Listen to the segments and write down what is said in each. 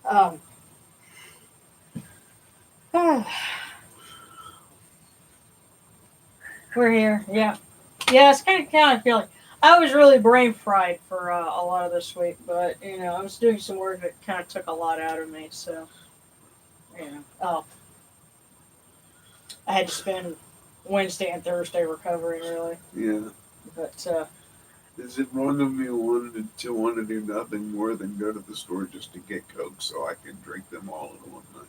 Um, we're here. Yeah. Yeah, it's kind of feeling. I was really brain fried for a lot of this week, but I was doing some work that kind of took a lot out of me. So, oh, I had to spend Wednesday and Thursday recovering, really. Yeah. But is it wrong of me want to do nothing more than go to the store just to get Coke so I can drink them all in one night?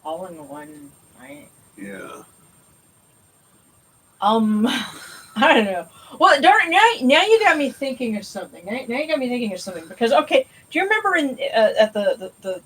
All in one night. Yeah. I don't know. Well, darn, now you got me thinking of something. Now you got me thinking of something because okay, do you remember in at the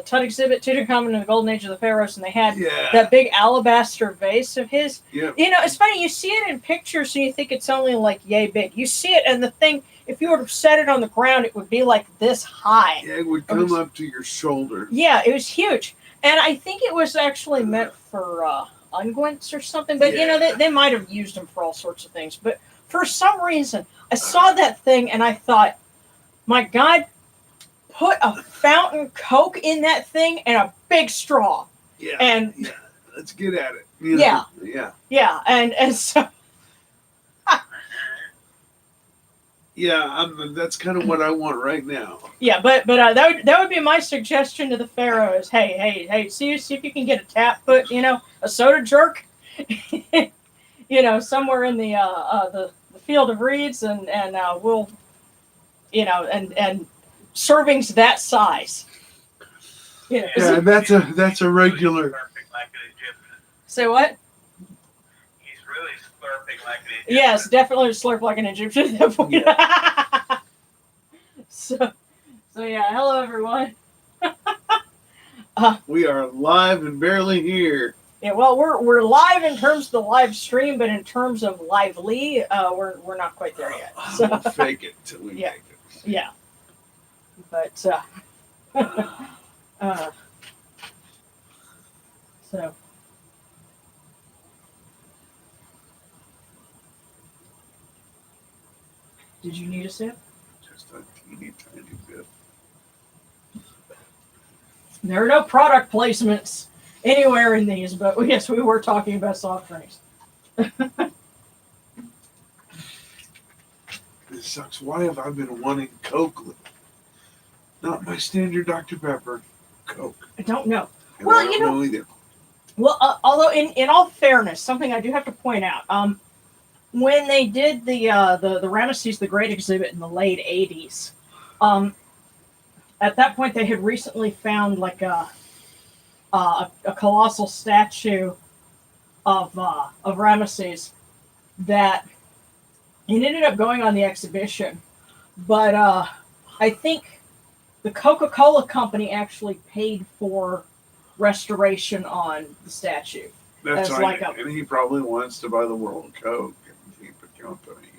Tut exhibit, Tutankhamun in the Golden Age of the Pharaohs, and they had that big alabaster vase of his? Yeah. It's funny. You see it in pictures, and you think it's only like yay big. You see it, and the thing, if you were to set it on the ground, it would be like this high. Yeah, it would come up to your shoulder. Yeah, it was huge, and I think it was actually meant for unguents or something, but they might have used them for all sorts of things. But for some reason, I saw that thing and I thought, my God, put a fountain Coke in that thing and a big straw. Yeah. And let's get at it. Yeah. And so. Yeah, that's kind of what I want right now. Yeah, but that would be my suggestion to the pharaoh is, hey, see if you can get a tap, put a soda jerk, somewhere in the field of reeds, and we'll, and servings that size. Yeah, that's a regular. Say what? Really slurping like an Egyptian. Yes, definitely slurp like an Egyptian at that point. Yeah. so yeah, hello everyone. We are live and barely here. Yeah, well, we're live in terms of the live stream, but in terms of lively, we're not quite there yet. So we'll fake it till we make it. Yeah. But so. Did you need a sip? Just a teeny tiny bit. There are no product placements anywhere in these, but yes, we were talking about soft drinks. This sucks. Why have I been wanting Coke? Not my standard Dr. Pepper. Coke. I don't know. And well, I don't know either. Well, although in all fairness, something I do have to point out. When they did the Ramesses the Great exhibit in the late 80s, at that point they had recently found like a colossal statue of Ramesses that it ended up going on the exhibition, but I think the Coca-Cola company actually paid for restoration on the statue. That's right. And he probably wants to buy the world of Coke and keep it company.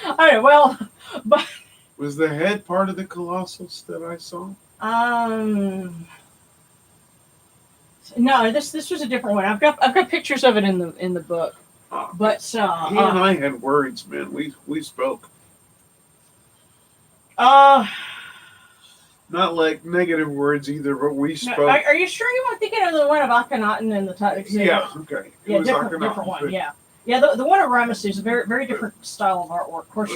All right, well, but was the head part of the Colossus that I saw? No, this was a different one. I've got pictures of it in the book. But he and I had words, man. We spoke. Not like negative words either, but we spoke. No, are you sure you weren't thinking of the one of Akhenaten and the Tut exhibit? Yeah, okay. It was different one. Yeah. The one of Ramesses is a very, very different style of artwork. Of course,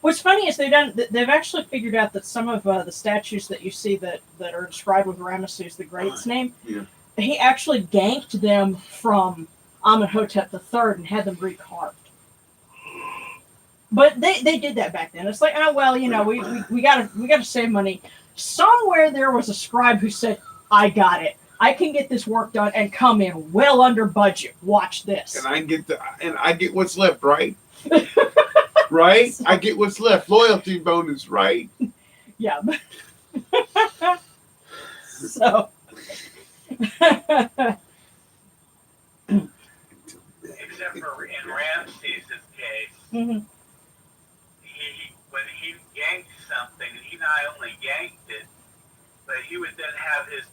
what's funny is they've actually figured out that some of the statues that you see that are inscribed with Ramesses the Great's name, he actually ganked them from Amenhotep III and had them recarved. But they did that back then. It's like, we gotta save money. Somewhere there was a scribe who said, I got it. I can get this work done and come in well under budget. Watch this. And I get what's left, right? Right? I get what's left. Loyalty bonus, right? Yeah. So. Except for in Ramses' case, when he yanked something, he not only yanked it, but he would then have his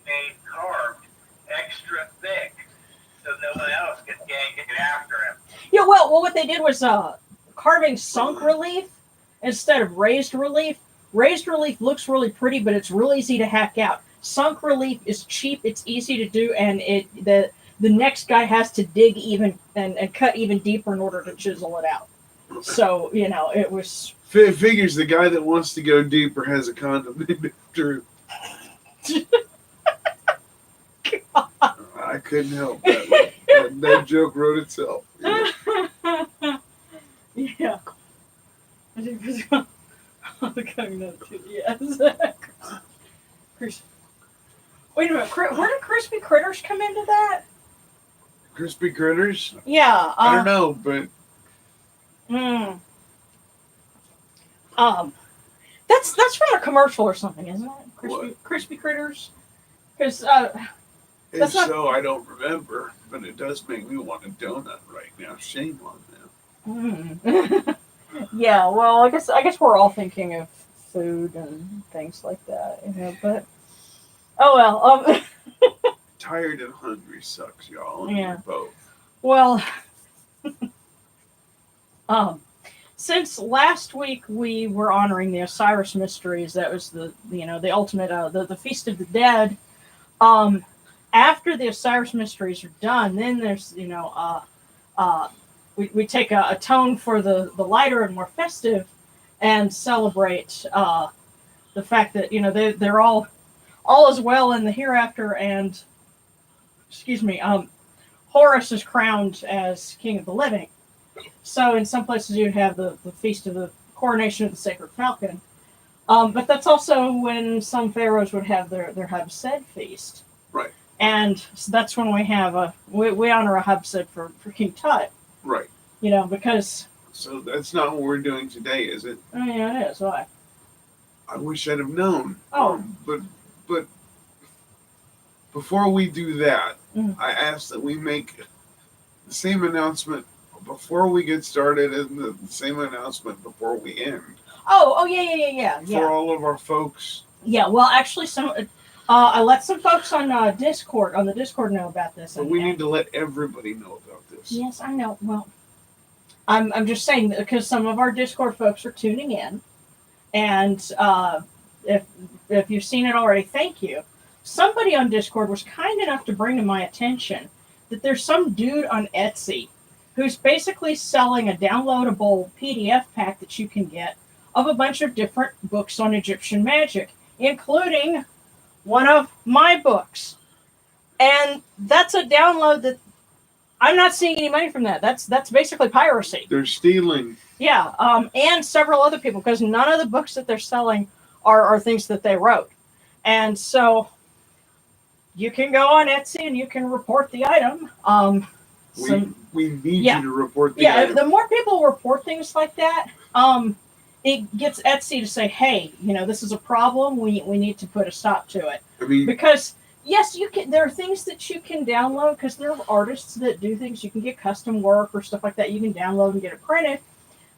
name carved extra thick so no one else could yank it after him. Yeah, well, what they did was carving sunk relief instead of raised relief. Raised relief looks really pretty, but it's real easy to hack out. Sunk relief is cheap, it's easy to do, and the next guy has to dig even and cut even deeper in order to chisel it out. So, it was... Figures the guy that wants to go deeper has a condom named after him. I couldn't help that. That joke wrote itself. Yeah. I think it's yes. Wait a minute. Where did crispy critters come into that? Crispy critters? Yeah. I don't know, but that's from a commercial or something, isn't it? Crispy critters. Because if so, I don't remember. But it does make me want a donut right now. Shame on them. Yeah. Well, I guess we're all thinking of food and things like that, But oh well. Tired and hungry sucks, y'all. And Yeah. we're both. Well. Since last week we were honoring the Osiris Mysteries, that was the ultimate the Feast of the Dead. After the Osiris Mysteries are done, then there's we take a tone for the lighter and more festive, and celebrate the fact that they're all is well in the hereafter, and Horus is crowned as king of the living. So in some places you'd have the feast of the coronation of the sacred falcon, but that's also when some pharaohs would have their Hab Sed feast. Right. And so that's when we have we honor a Hab Sed for King Tut. Right. Because. So that's not what we're doing today, is it? Oh yeah, it is. Why? I wish I'd have known. Oh. But before we do that, Mm. I ask that we make the same announcement before we get started and the same announcement before we end. Oh yeah. For all of our folks. Yeah, well, actually, I let some folks on the Discord know about this. But we need to let everybody know about this. Yes, I know. Well, I'm just saying that because some of our Discord folks are tuning in, and if you've seen it already, thank you. Somebody on Discord was kind enough to bring to my attention that there's some dude on Etsy who's basically selling a downloadable PDF pack that you can get of a bunch of different books on Egyptian magic, including one of my books. And that's a download that I'm not seeing any money from that. That's basically piracy. They're stealing. Yeah, and several other people, because none of the books that they're selling are things that they wrote. And so you can go on Etsy and you can report the item. We need you to report the item. The more people report things like that, it gets Etsy to say, hey, this is a problem. We need to put a stop to it. I mean, because yes, you can. There are things that you can download because there are artists that do things. You can get custom work or stuff like that. You can download and get it printed,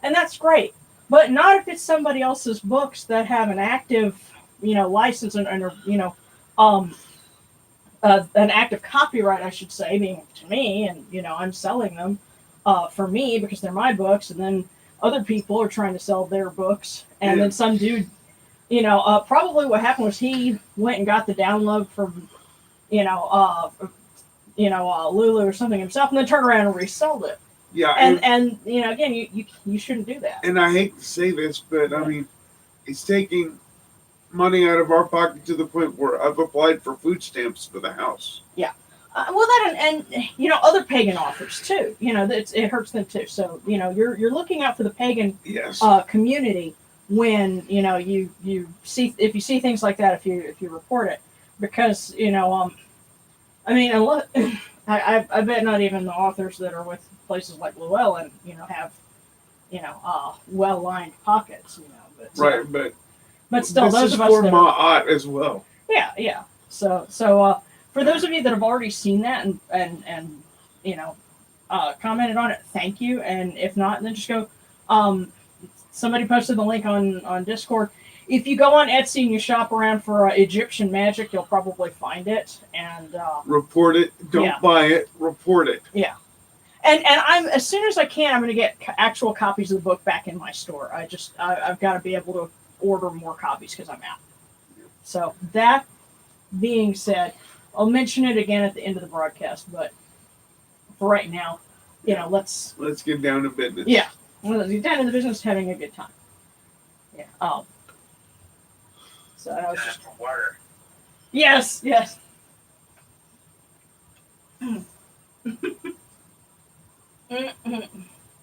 and that's great. But not if it's somebody else's books that have an active, license and an active copyright, I should say, being to me, and I'm selling them for me because they're my books, and then other people are trying to sell their books, and then some dude, probably what happened was he went and got the download from, Lulu or something himself, and then turned around and resold it. Yeah, and again, you shouldn't do that. And I hate to say this, but I mean, it's taking money out of our pocket to the point where I've applied for food stamps for the house. Yeah. Well, that and other pagan authors too. It hurts them too. So you're looking out for the pagan community when you see, if you see things like that, if you report it, because I mean, I bet not even the authors that are with places like Llewellyn have well lined pockets. But still, this those is of us for that Ma'at as well. Yeah. So for those of you that have already seen that and commented on it, thank you. And if not, then just go. Somebody posted the link on Discord. If you go on Etsy and you shop around for Egyptian magic, you'll probably find it. And report it. Don't buy it. Report it. Yeah. And I'm as soon as I can, I'm going to get actual copies of the book back in my store. I've got to be able to order more copies because I'm out. So that being said, I'll mention it again at the end of the broadcast. But for right now, let's get down to business. Yeah, let's get down to the business, of having a good time. Yeah. So I was just water. yes.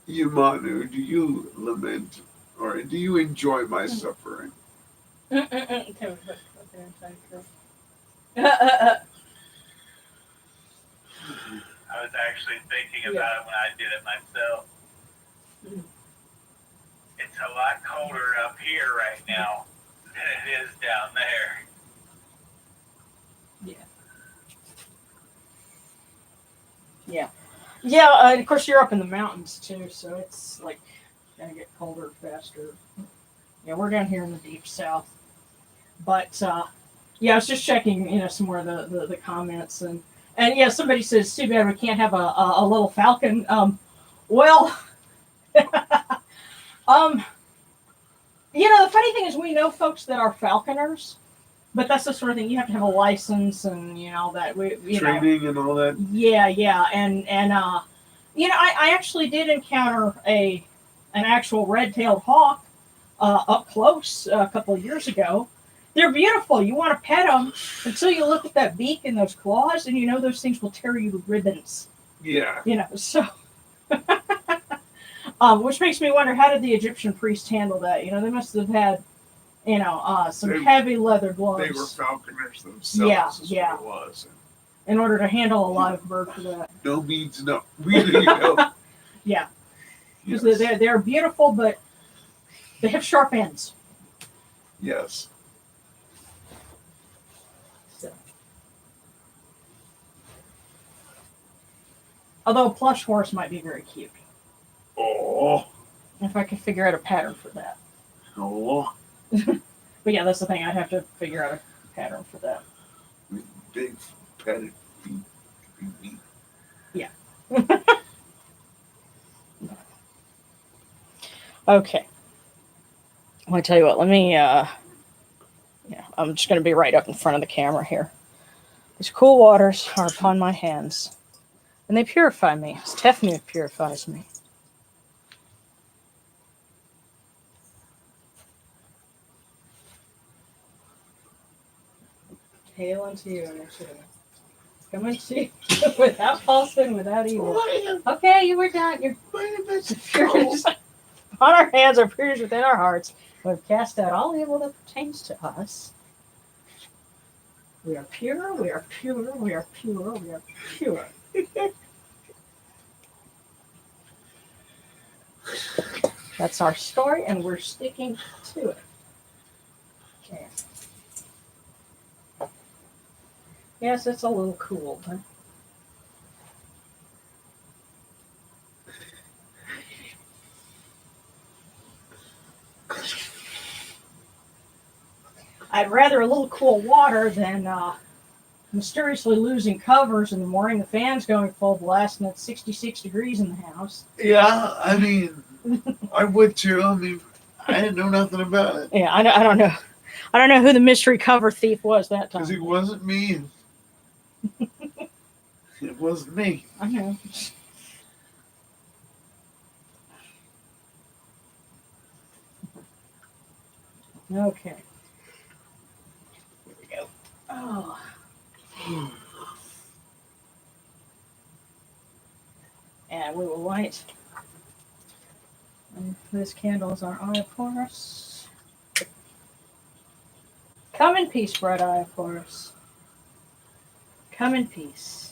Manu, do you lament or do you enjoy my suffering? I was actually thinking about it when I did it myself. It's a lot colder up here right now than it is down there. Yeah. Of course, you're up in the mountains too, so it's like gonna get colder faster. Yeah, we're down here in the deep south, but yeah, I was just checking, some more of the comments, and yeah, somebody says too bad we can't have a little falcon. Well, the funny thing is we know folks that are falconers, but that's the sort of thing you have to have a license and that training and all that. Yeah, and I actually did encounter an actual red-tailed hawk up close a couple of years ago. They're beautiful. You want to pet them until you look at that beak and those claws, and those things will tear you to ribbons. Yeah. So. Which makes me wonder, how did the Egyptian priests handle that? They must have had, some heavy leather gloves. They were falconers themselves. Yeah. What it was. In order to handle a live bird for that. No means no. Really, Yeah. Because they're beautiful, but they have sharp ends. Yes. So. Although a plush horse might be very cute. Oh. If I could figure out a pattern for that. Oh. But yeah, that's the thing. I'd have to figure out a pattern for that. With big padded feet. Yeah. Okay. Well, I tell you what, let me, I'm just going to be right up in front of the camera here. These cool waters are upon my hands, and they purify me, as Stephanie purifies me. Hail unto you, come unto you without falsehood, without evil. Okay, you were done. You're purged. On our hands are purged within our hearts. We have cast out all evil that pertains to us. We are pure, we are pure, we are pure, we are pure. That's our story, and we're sticking to it. Okay. Yes, it's a little cool, but I'd rather a little cool water than mysteriously losing covers in the morning, the fan's going full blast, and it's 66 degrees in the house. Yeah, I mean, I would too. I mean, I didn't know nothing about it. Yeah, I don't know. I don't know who the mystery cover thief was that time. Because it wasn't me. It wasn't me. I know. Okay. Here we go. Oh. And we will light. And this candle is our eye of Horus. Come in peace, bright eye of Horus. Come in peace.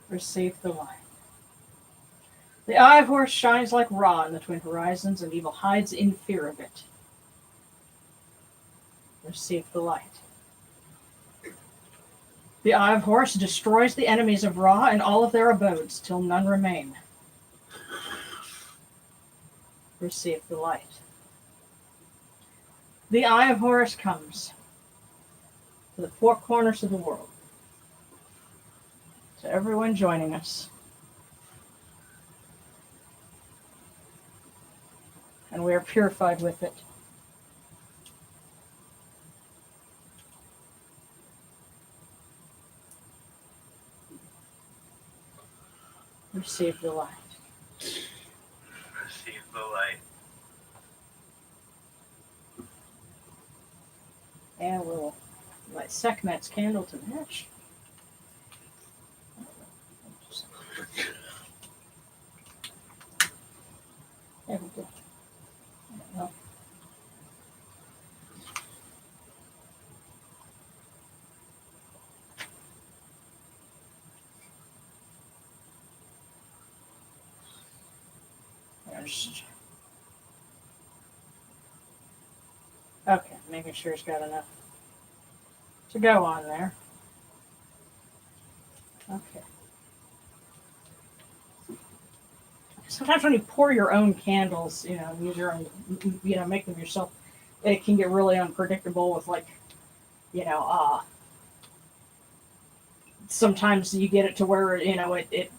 Receive the light. The eye of Horus shines like Ra in the twin horizons, and evil hides in fear of it. Receive the light. The eye of Horus destroys the enemies of Ra and all of their abodes, till none remain. Receive the light. The eye of Horus comes to the four corners of the world, to everyone joining us. And we are purified with it. Receive the light. Receive the light. And we'll light Sakhmet's candle to match. There we go. Well, okay, making sure it's got enough to go on there. Okay. Sometimes when you pour your own candles, use your own, make them yourself, it can get really unpredictable with sometimes you get it to where, it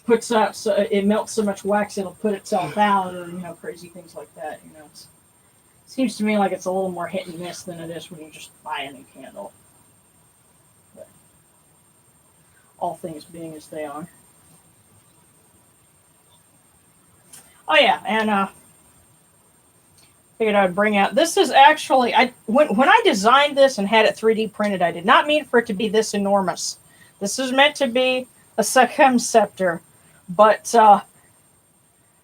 puts out, so it melts so much wax it'll put itself out, or, crazy things like that, It seems to me like it's a little more hit and miss than it is when you just buy a new candle. But all things being as they are. Oh yeah, and figured I'd bring out. This is actually when I designed this and had it 3D printed, I did not mean for it to be this enormous. This is meant to be a Sakhmet scepter, but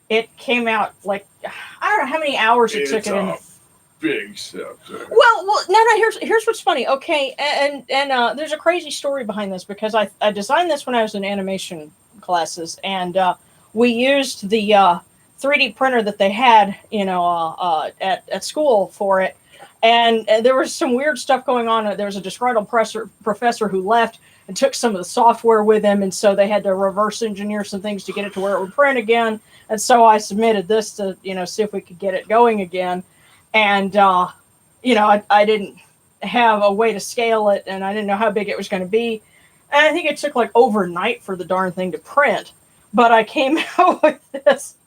it came out like I don't know how many hours it took it in. Big scepter. Well, no. Here's what's funny. Okay, and there's a crazy story behind this because I designed this when I was in animation classes, and we used the 3D printer that they had, at school for it, and there was some weird stuff going on. There was a disgruntled professor who left and took some of the software with him, and so they had to reverse engineer some things to get it to where it would print again. And so I submitted this to see if we could get it going again. And, I didn't have a way to scale it, and I didn't know how big it was going to be. And I think it took like overnight for the darn thing to print. But I came out with this.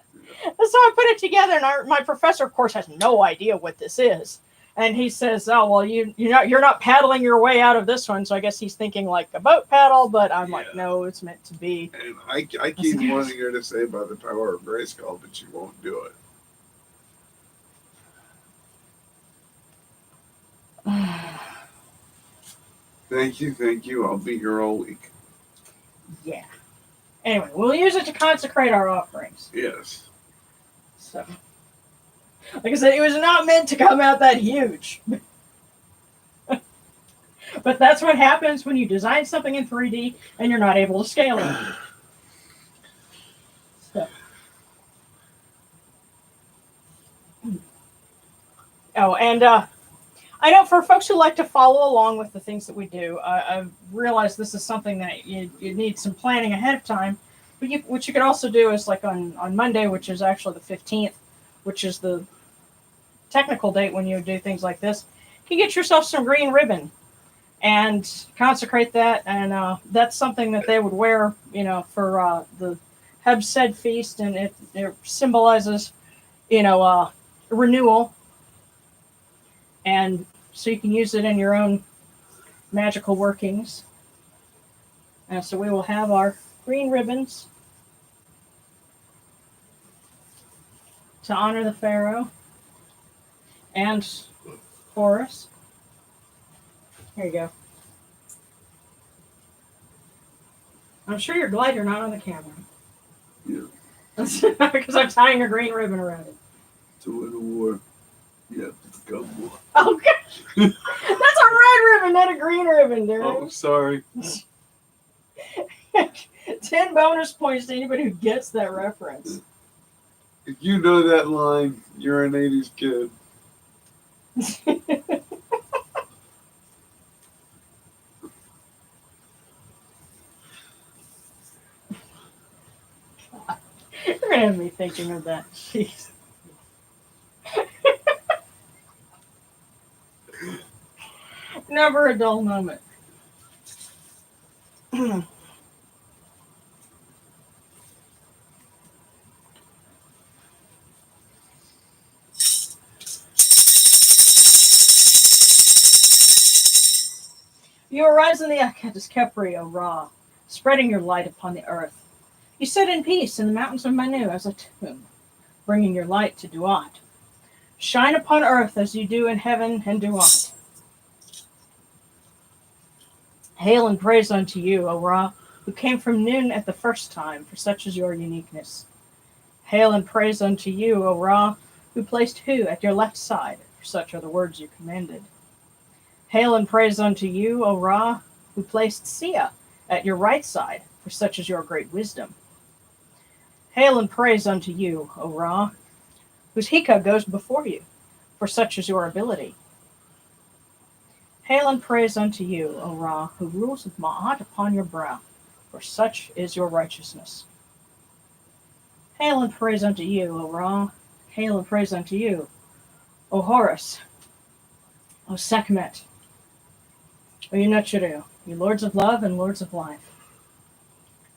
And so I put it together, and my professor, of course, has no idea what this is. And he says, "Oh, well, you're not paddling your way out of this one." So I guess he's thinking like a boat paddle, but I'm like, no, it's meant to be. And I keep wanting her to say by the Tower of Grayskull, but she won't do it. Thank you. I'll be here all week. Yeah. Anyway, we'll use it to consecrate our offerings. Yes. So, like I said, it was not meant to come out that huge. But that's what happens when you design something in 3D and you're not able to scale it. So. Oh, and I know for folks who like to follow along with the things that we do, I've realized this is something that you need some planning ahead of time. But what you could also do is like on Monday, which is actually the 15th, which is the technical date when you do things like this, you can get yourself some green ribbon and consecrate that. And that's something that they would wear, for the Hab Sed feast. And it symbolizes, renewal. And so you can use it in your own magical workings. And so we will have our green ribbons to honor the pharaoh and Horus. Here you go. I'm sure you're glad you're not on the camera. Yeah. Because I'm tying a green ribbon around it. To win a war, you have to become war. Oh, gosh. That's a red ribbon, not a green ribbon, dude. Oh, sorry. 10 bonus points to anybody who gets that reference. If you know that line, you're an 80s kid. You're going to have me thinking of that. Jeez. Never a dull moment. You arise in the Akatis Kepri, O Ra, spreading your light upon the earth. You sit in peace in the mountains of Manu as a tomb, bringing your light to Duat. Shine upon earth as you do in heaven and Duat. Hail and praise unto you, O Ra, who came from noon at the first time, for such is your uniqueness. Hail and praise unto you, O Ra, who placed Hu at your left side, for such are the words you commanded. Hail and praise unto you, O Ra, who placed Sia at your right side, for such is your great wisdom. Hail and praise unto you, O Ra, whose Hika goes before you, for such is your ability. Hail and praise unto you, O Ra, who rules with Ma'at upon your brow, for such is your righteousness. Hail and praise unto you, O Ra. Hail and praise unto you, O Horus, O Sakhmet, O Yunachiru, you lords of love and lords of life.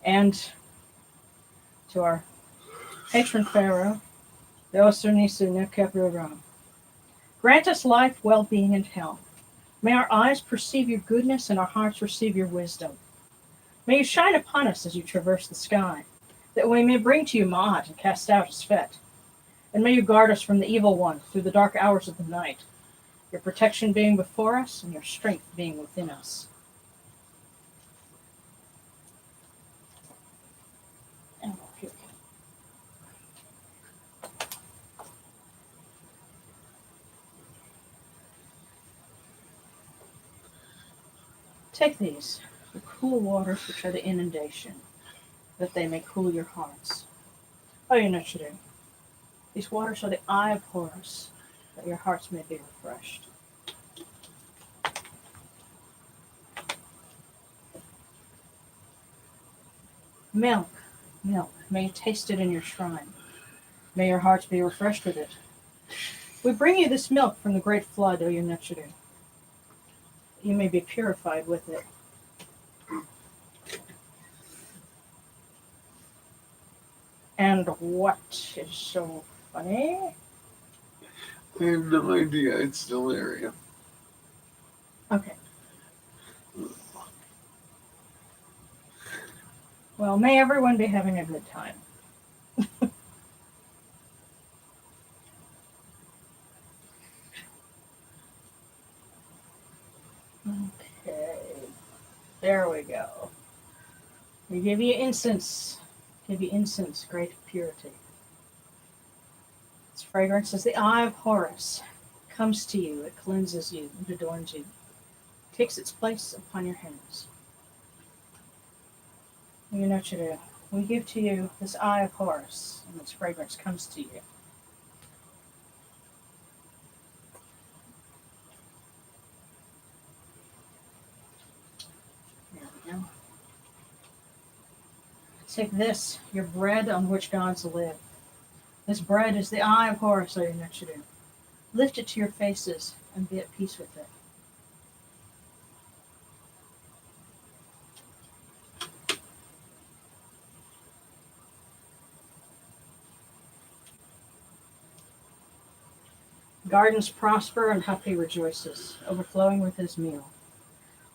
And to our patron pharaoh, the Osiris Mysteries, grant us life, well-being, and health. May our eyes perceive your goodness and our hearts receive your wisdom. May you shine upon us as you traverse the sky, that we may bring to you Ma'at and cast out his fet. And may you guard us from the evil one through the dark hours of the night, your protection being before us and your strength being within us. And here we go. Take these, the cool waters which are the inundation, that they may cool your hearts. Oh, you know what you do. These waters are the eye of Horus, that your hearts may be refreshed. Milk, milk, may you taste it in your shrine. May your hearts be refreshed with it. We bring you this milk from the great flood, O Yunachiru. You may be purified with it. And what is so funny? I have no idea. It's delirium. Okay. Well, may everyone be having a good time. Okay. There we go. We give you incense. Give you incense, great purity. Its fragrance is the eye of Horus. It comes to you, it cleanses you, it adorns you. It takes its place upon your hands. You know what you do. We give to you this eye of Horus, and its fragrance comes to you. There we go. Take this, your bread on which gods live. This bread is the eye of Horus, O Yunachiru. Lift it to your faces and be at peace with it. Gardens prosper and Hapi rejoices, overflowing with his meal.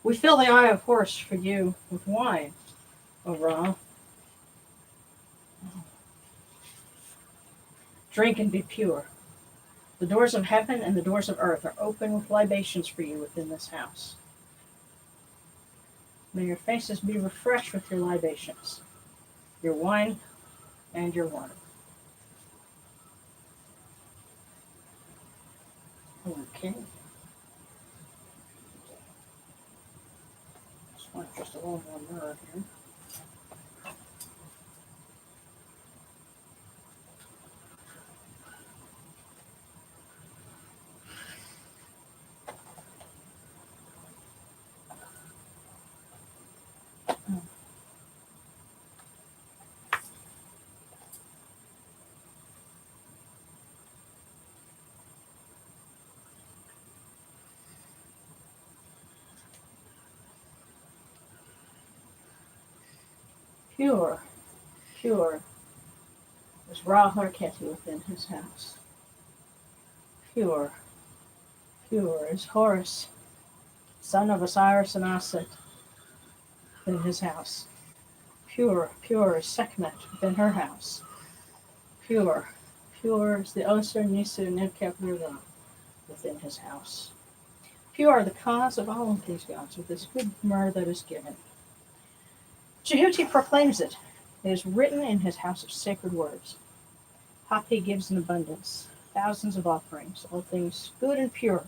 We fill the eye of Horus for you with wine, O Ra. Drink and be pure. The doors of heaven and the doors of earth are open with libations for you within this house. May your faces be refreshed with your libations, your wine and your water. Okay. Just a little more mirror here. Pure, pure is Ra Harketi within his house. Pure, pure is Horus son of Osiris and Aset, in his house. Pure is Sekhmet within her house. Pure is the Osir Nisu Nebkep-Rura within his house. Pure are the cause of all of these gods with this good myrrh that is given. Jehuti proclaims it. It is written in his house of sacred words. Hapi gives in abundance, thousands of offerings, all things good and pure,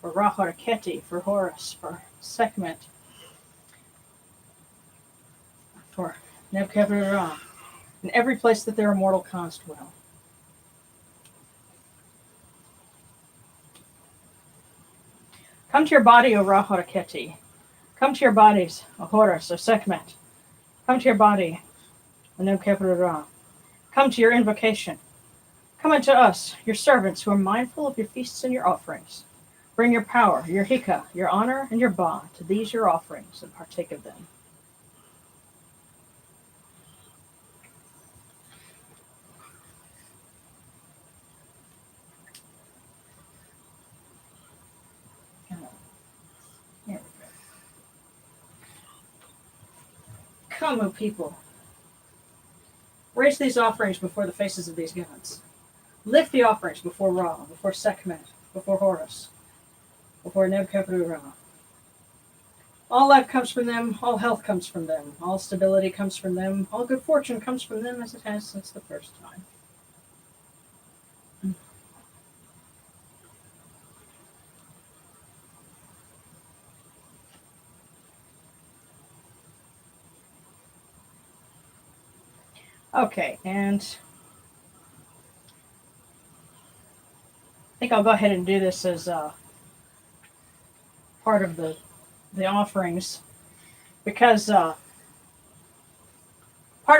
for Ra-Horeketi, for Horus, for Sekhmet, for Nebkep-Rura, in every place that their immortal cause dwell. Come to your body, O Ra-Horeketi. Come to your bodies, O Horus, O Sekhmet. Come to your body, O Nebkep-Rura. Come to your invocation. Come unto us, your servants, who are mindful of your feasts and your offerings. Bring your power, your hika, your honor, and your ba to these your offerings, and partake of them. Here we go. Come, O people. Raise these offerings before the faces of these gods. Lift the offerings before Ra, before Sekhmet, before Horus, before Nebkep-Rura. All life comes from them, all health comes from them, all stability comes from them, all good fortune comes from them as it has since the first time. Okay, and I think I'll go ahead and do this as part of the offerings, because part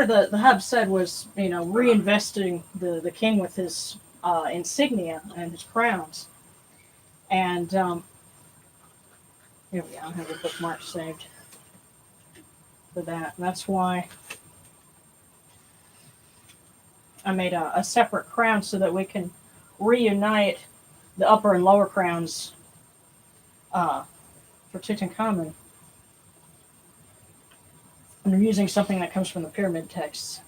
of the Hab Sed was, reinvesting the king with his insignia and his crowns. And here we go, I have a bookmark saved for that. And that's why I made a separate crown so that we can reunite the upper and lower crowns for Tutankhamun. And I'm using something that comes from the pyramid texts.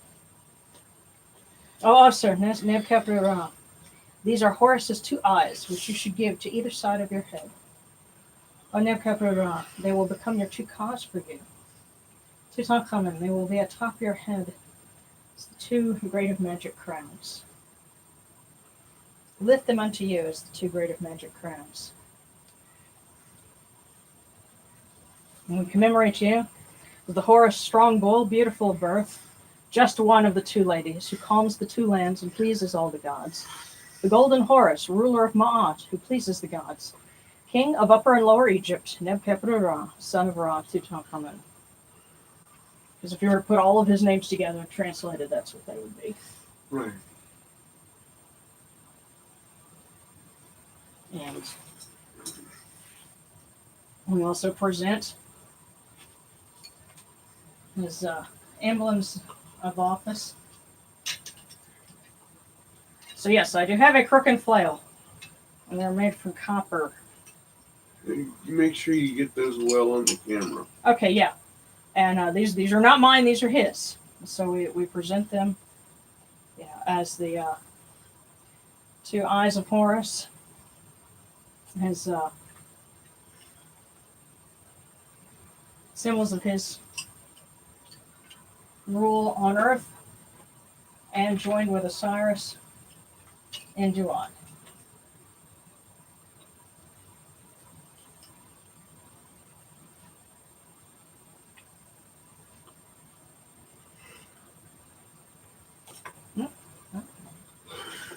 Oh, sir, Nebkep-Rura. These are Horus's 2 eyes, which you should give to either side of your head. O Nebkep-Rura, they will become your 2 cause for you. Tutankhamun, they will be atop your head as the 2 great of magic crowns. Lift them unto you as the 2 great of magic crowns. And we commemorate you with the Horus strong bull, beautiful of birth, just one of the 2 ladies, who calms the 2 lands and pleases all the gods. The golden Horus, ruler of Ma'at, who pleases the gods. King of Upper and Lower Egypt, Nebkep-Rura, son of Ra, Tutankhamun. Because if you were to put all of his names together and translated, that's what they would be. Right. And we also present his emblems of office. So yes, I do have a crook and flail, and they're made from copper. You make sure you get those well on the camera. Okay, yeah. And these are not mine; these are his. So we present them, as the 2 eyes of Horus. His symbols of his rule on Earth, and joined with Osiris in Duat.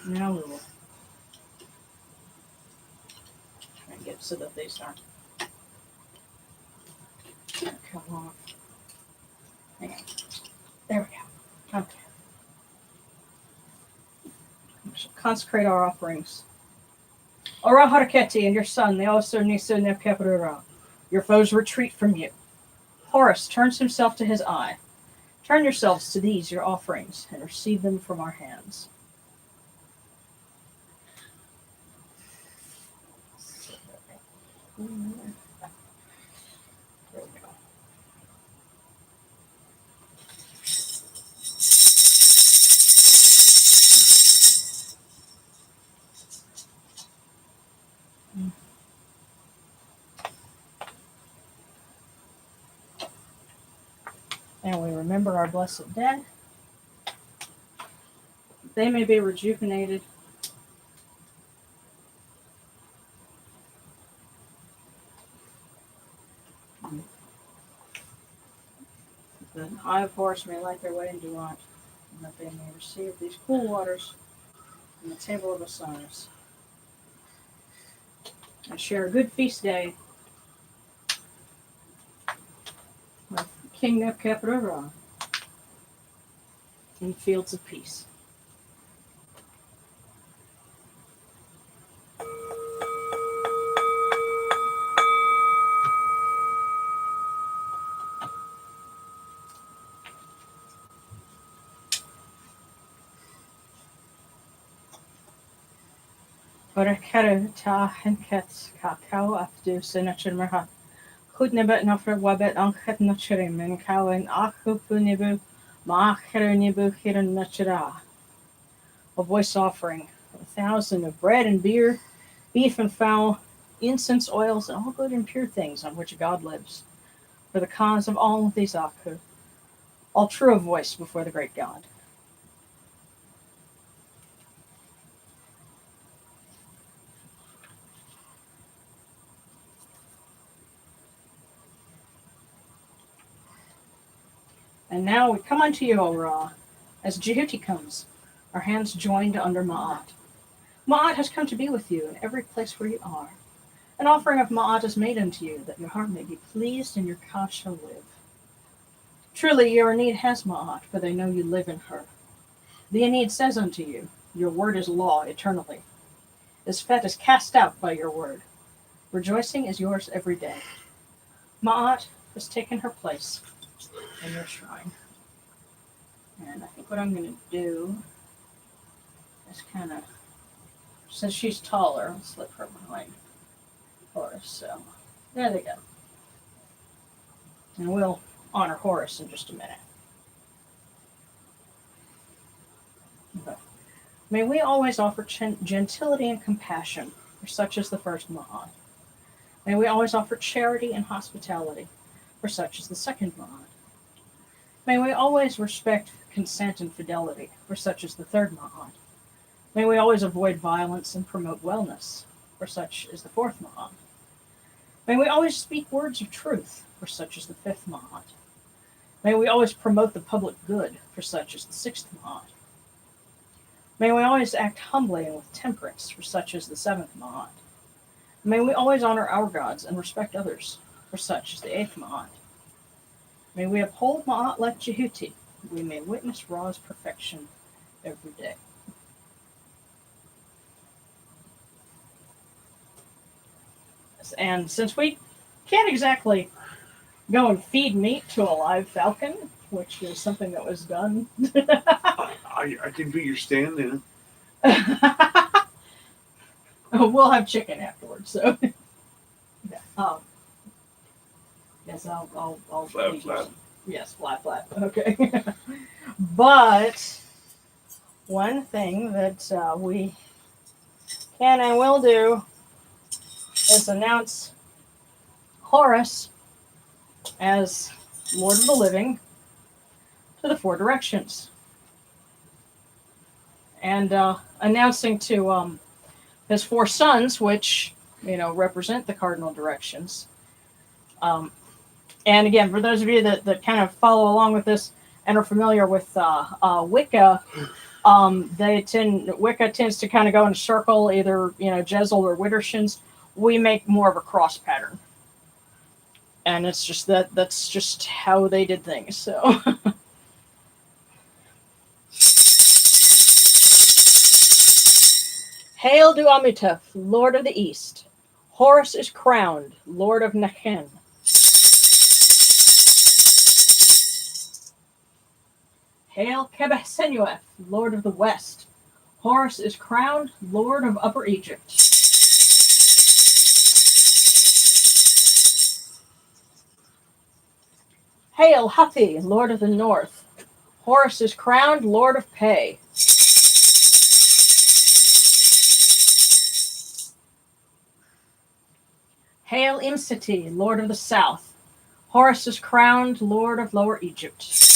Now we will try and get so that these aren't come off. Hang on. There we go. Okay. We shall consecrate our offerings. O Ra-Horeketi and your son, the Osir Nisu Nebkep-Rura, your foes retreat from you. Horus turns himself to his eye. Turn yourselves to these, your offerings, and receive them from our hands. And we remember our blessed dead. They may be rejuvenated. The eye of Horus may light their way in Duat, and that they may receive these cool waters from the table of Osiris, and share a good feast day with King Nebuchadnezzar in fields of peace. Orakere ta henket kakao afdu senachirmerha. Kudnebet nofre wabet ankhet nachirim and kawin akupunibu maachirinibu hiran nachira. A voice offering 1,000 of bread and beer, beef and fowl, incense, oils, and all good and pure things on which God lives, for the cause of all of these Aku, all true of voice before the great God. And now we come unto you, O Ra, as Jehuti comes, our hands joined under Ma'at. Ma'at has come to be with you in every place where you are. An offering of Ma'at is made unto you, that your heart may be pleased and your ka shall live. Truly your need has Ma'at, for they know you live in her. The Aeneid says unto you, your word is law eternally. Isfet is cast out by your word. Rejoicing is yours every day. Ma'at has taken her place in your shrine. And I think what I'm going to do is kind of, since she's taller, I'll slip her behind Horus. So there they go. And we'll honor Horus in just a minute. Okay. May we always offer gentility and compassion for such as the first Ma'at. May we always offer charity and hospitality for such as the second Ma'at. May we always respect consent and fidelity for such as the third Ma'at. May we always avoid violence and promote wellness for such as the fourth Ma'at. May we always speak words of truth for such as the fifth Ma'at. May we always promote the public good for such as the sixth Ma'at. May we always act humbly and with temperance for such as the seventh Ma'at. May we always honor our gods and respect others for such as the eighth Ma'at. May we uphold Ma'at like Jehuti. We may witness Ra's perfection every day. And since we can't exactly go and feed meat to a live falcon, which is something that was done. I can be your stand-in. We'll have chicken afterwards, so. Yeah. Yes, I'll Flap, feed flap. you. Yes, flap. Okay. But one thing that we can and will do is announce Horus as Lord of the Living to the four directions. And announcing to his four sons, which, represent the cardinal directions. And again, for those of you that kind of follow along with this and are familiar with Wicca, Wicca tends to kind of go in a circle, either, Jezal or Widdershins. We make more of a cross pattern. And it's just that's just how they did things. So Hail to Amitef, Lord of the East. Horus is crowned, Lord of Nekhen. Hail Kebesenuef, Lord of the West. Horus is crowned, Lord of Upper Egypt. Hail Hathi, Lord of the North. Horus is crowned, Lord of Pe. Hail Imseti, Lord of the South. Horus is crowned, Lord of Lower Egypt.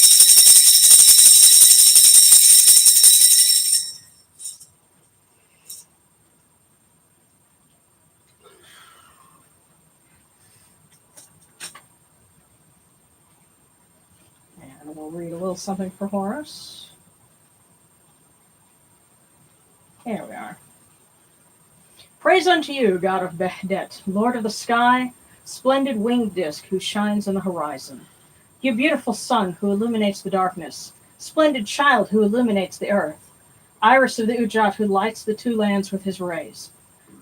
we'll read a little something for Horus. Here we are. Praise unto you, God of Behdet, Lord of the sky, splendid winged disk who shines on the horizon. You beautiful sun who illuminates the darkness, splendid child who illuminates the earth, iris of the Ujat who lights the two lands with his rays.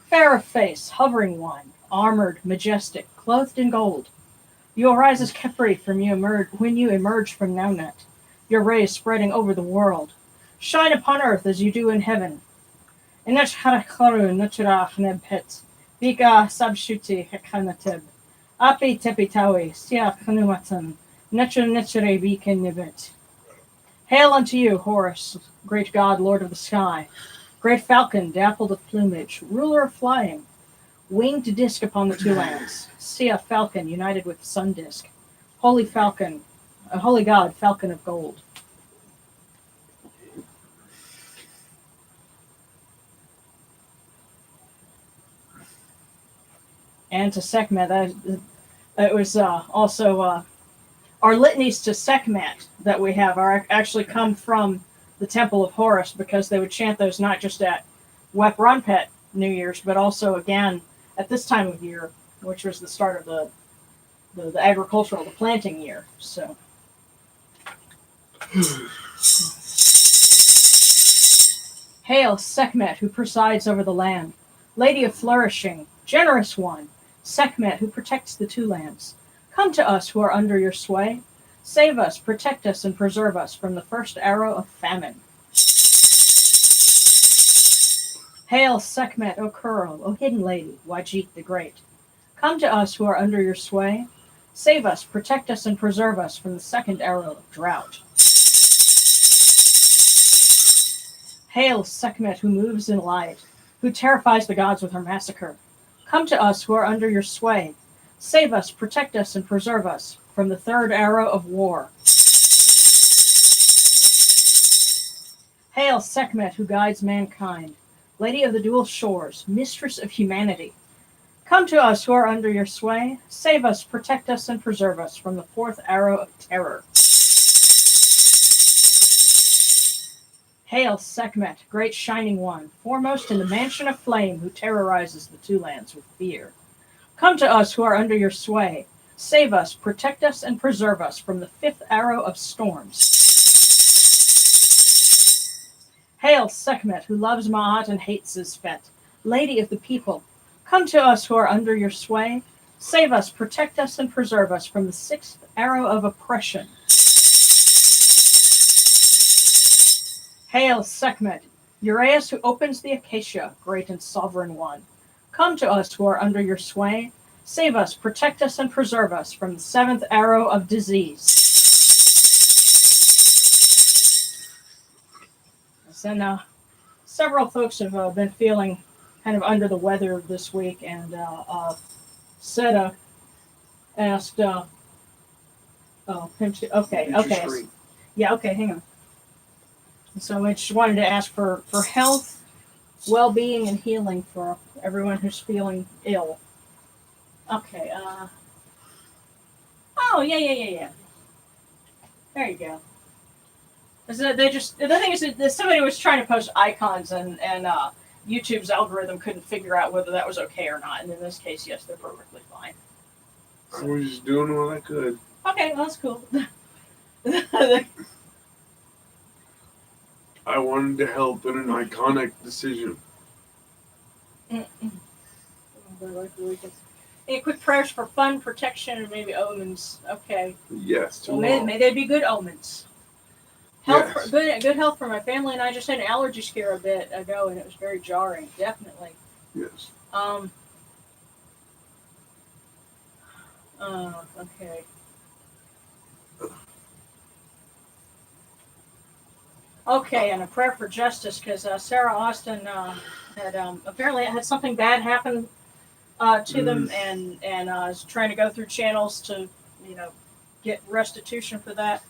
Fair of face, hovering one, armored, majestic, clothed in gold. You arise as Khepri when you emerge from Naunet, your rays spreading over the world. Shine upon earth as you do in heaven. Inach harakharu nutrach nebhet, bika sabshuti hekanateb, api tepitawi, siach hanumatan, netre beacon nibet. Hail unto you, Horus, great god, lord of the sky, great falcon, dappled of plumage, ruler of flying, winged disk upon the two lands, Sia falcon united with sun disk, holy falcon, a holy god, falcon of gold. And to Sekhmet, it was also our litanies to Sakhmet that we have are actually come from the Temple of Horus, because they would chant those not just at Wep Ronpet New Year's, but also again at this time of year, which was the start of the agricultural, the planting year. So. Hail, Sekhmet, who presides over the land, lady of flourishing, generous one, Sekhmet, who protects the two lands. Come to us who are under your sway. Save us, protect us, and preserve us from the first arrow of famine. Hail, Sekhmet, O Kurl, O hidden lady, Wajit the Great. Come to us who are under your sway. Save us, protect us, and preserve us from the second arrow of drought. Hail, Sekhmet, who moves in light, who terrifies the gods with her massacre. Come to us who are under your sway. Save us, protect us, and preserve us from the third arrow of war. Hail, Sekhmet, who guides mankind, lady of the dual shores, mistress of humanity. Come to us who are under your sway. Save us, protect us, and preserve us from the fourth arrow of terror. Hail, Sekhmet, great shining one, foremost in the mansion of flame, who terrorizes the two lands with fear. Come to us who are under your sway. Save us, protect us, and preserve us from the fifth arrow of storms. Hail, Sekhmet, who loves Ma'at and hates Zizfet, lady of the people. Come to us who are under your sway. Save us, protect us, and preserve us from the sixth arrow of oppression. Hail, Sekhmet, Uraeus who opens the acacia, great and sovereign one. Come to us who are under your sway. Save us, protect us, and preserve us from the seventh arrow of disease. And several folks have been feeling kind of under the weather this week, and Seta asked, okay. Yeah, okay, hang on. So I just wanted to ask for health, well-being, and healing for everyone who's feeling ill. Okay. Oh, yeah. There you go. The thing is that somebody was trying to post icons, and YouTube's algorithm couldn't figure out whether that was okay or not. And in this case, yes, they're perfectly fine. I was just doing what I could. Okay, well, that's cool. I wanted to help in an iconic decision. Any quick prayers for fun, protection, and maybe omens? Okay. Yes. Well, may they be good omens. Health, yes. Good health for my family, and I just had an allergy scare a bit ago, and it was very jarring. Definitely. Yes. Okay. Okay, and a prayer for justice, because Sarah Austin had apparently had something bad happen to them, and is trying to go through channels to get restitution for that.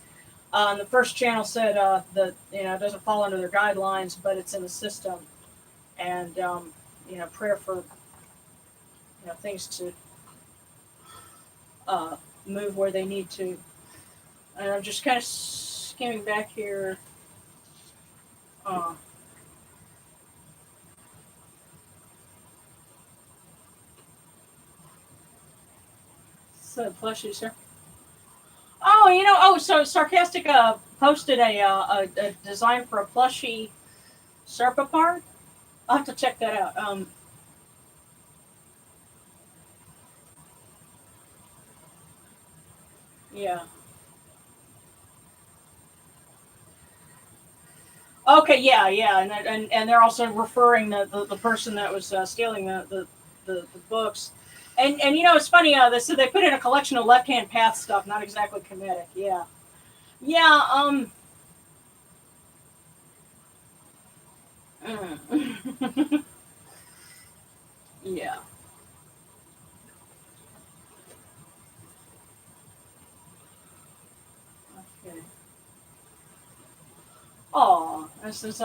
The first channel said that it doesn't fall under their guidelines, but it's in the system, and prayer for things to move where they need to. And I'm just kind of skimming back here. So plushies here. Oh, so Sarcastic posted a design for a plushie Serpapard. I'll have to check that out. Yeah. Okay, yeah, and they're also referring the person that was stealing the books, and it's funny. They said they put in a collection of left hand path stuff, not exactly Kemetic. Yeah, yeah. Yeah. Okay. Oh, this is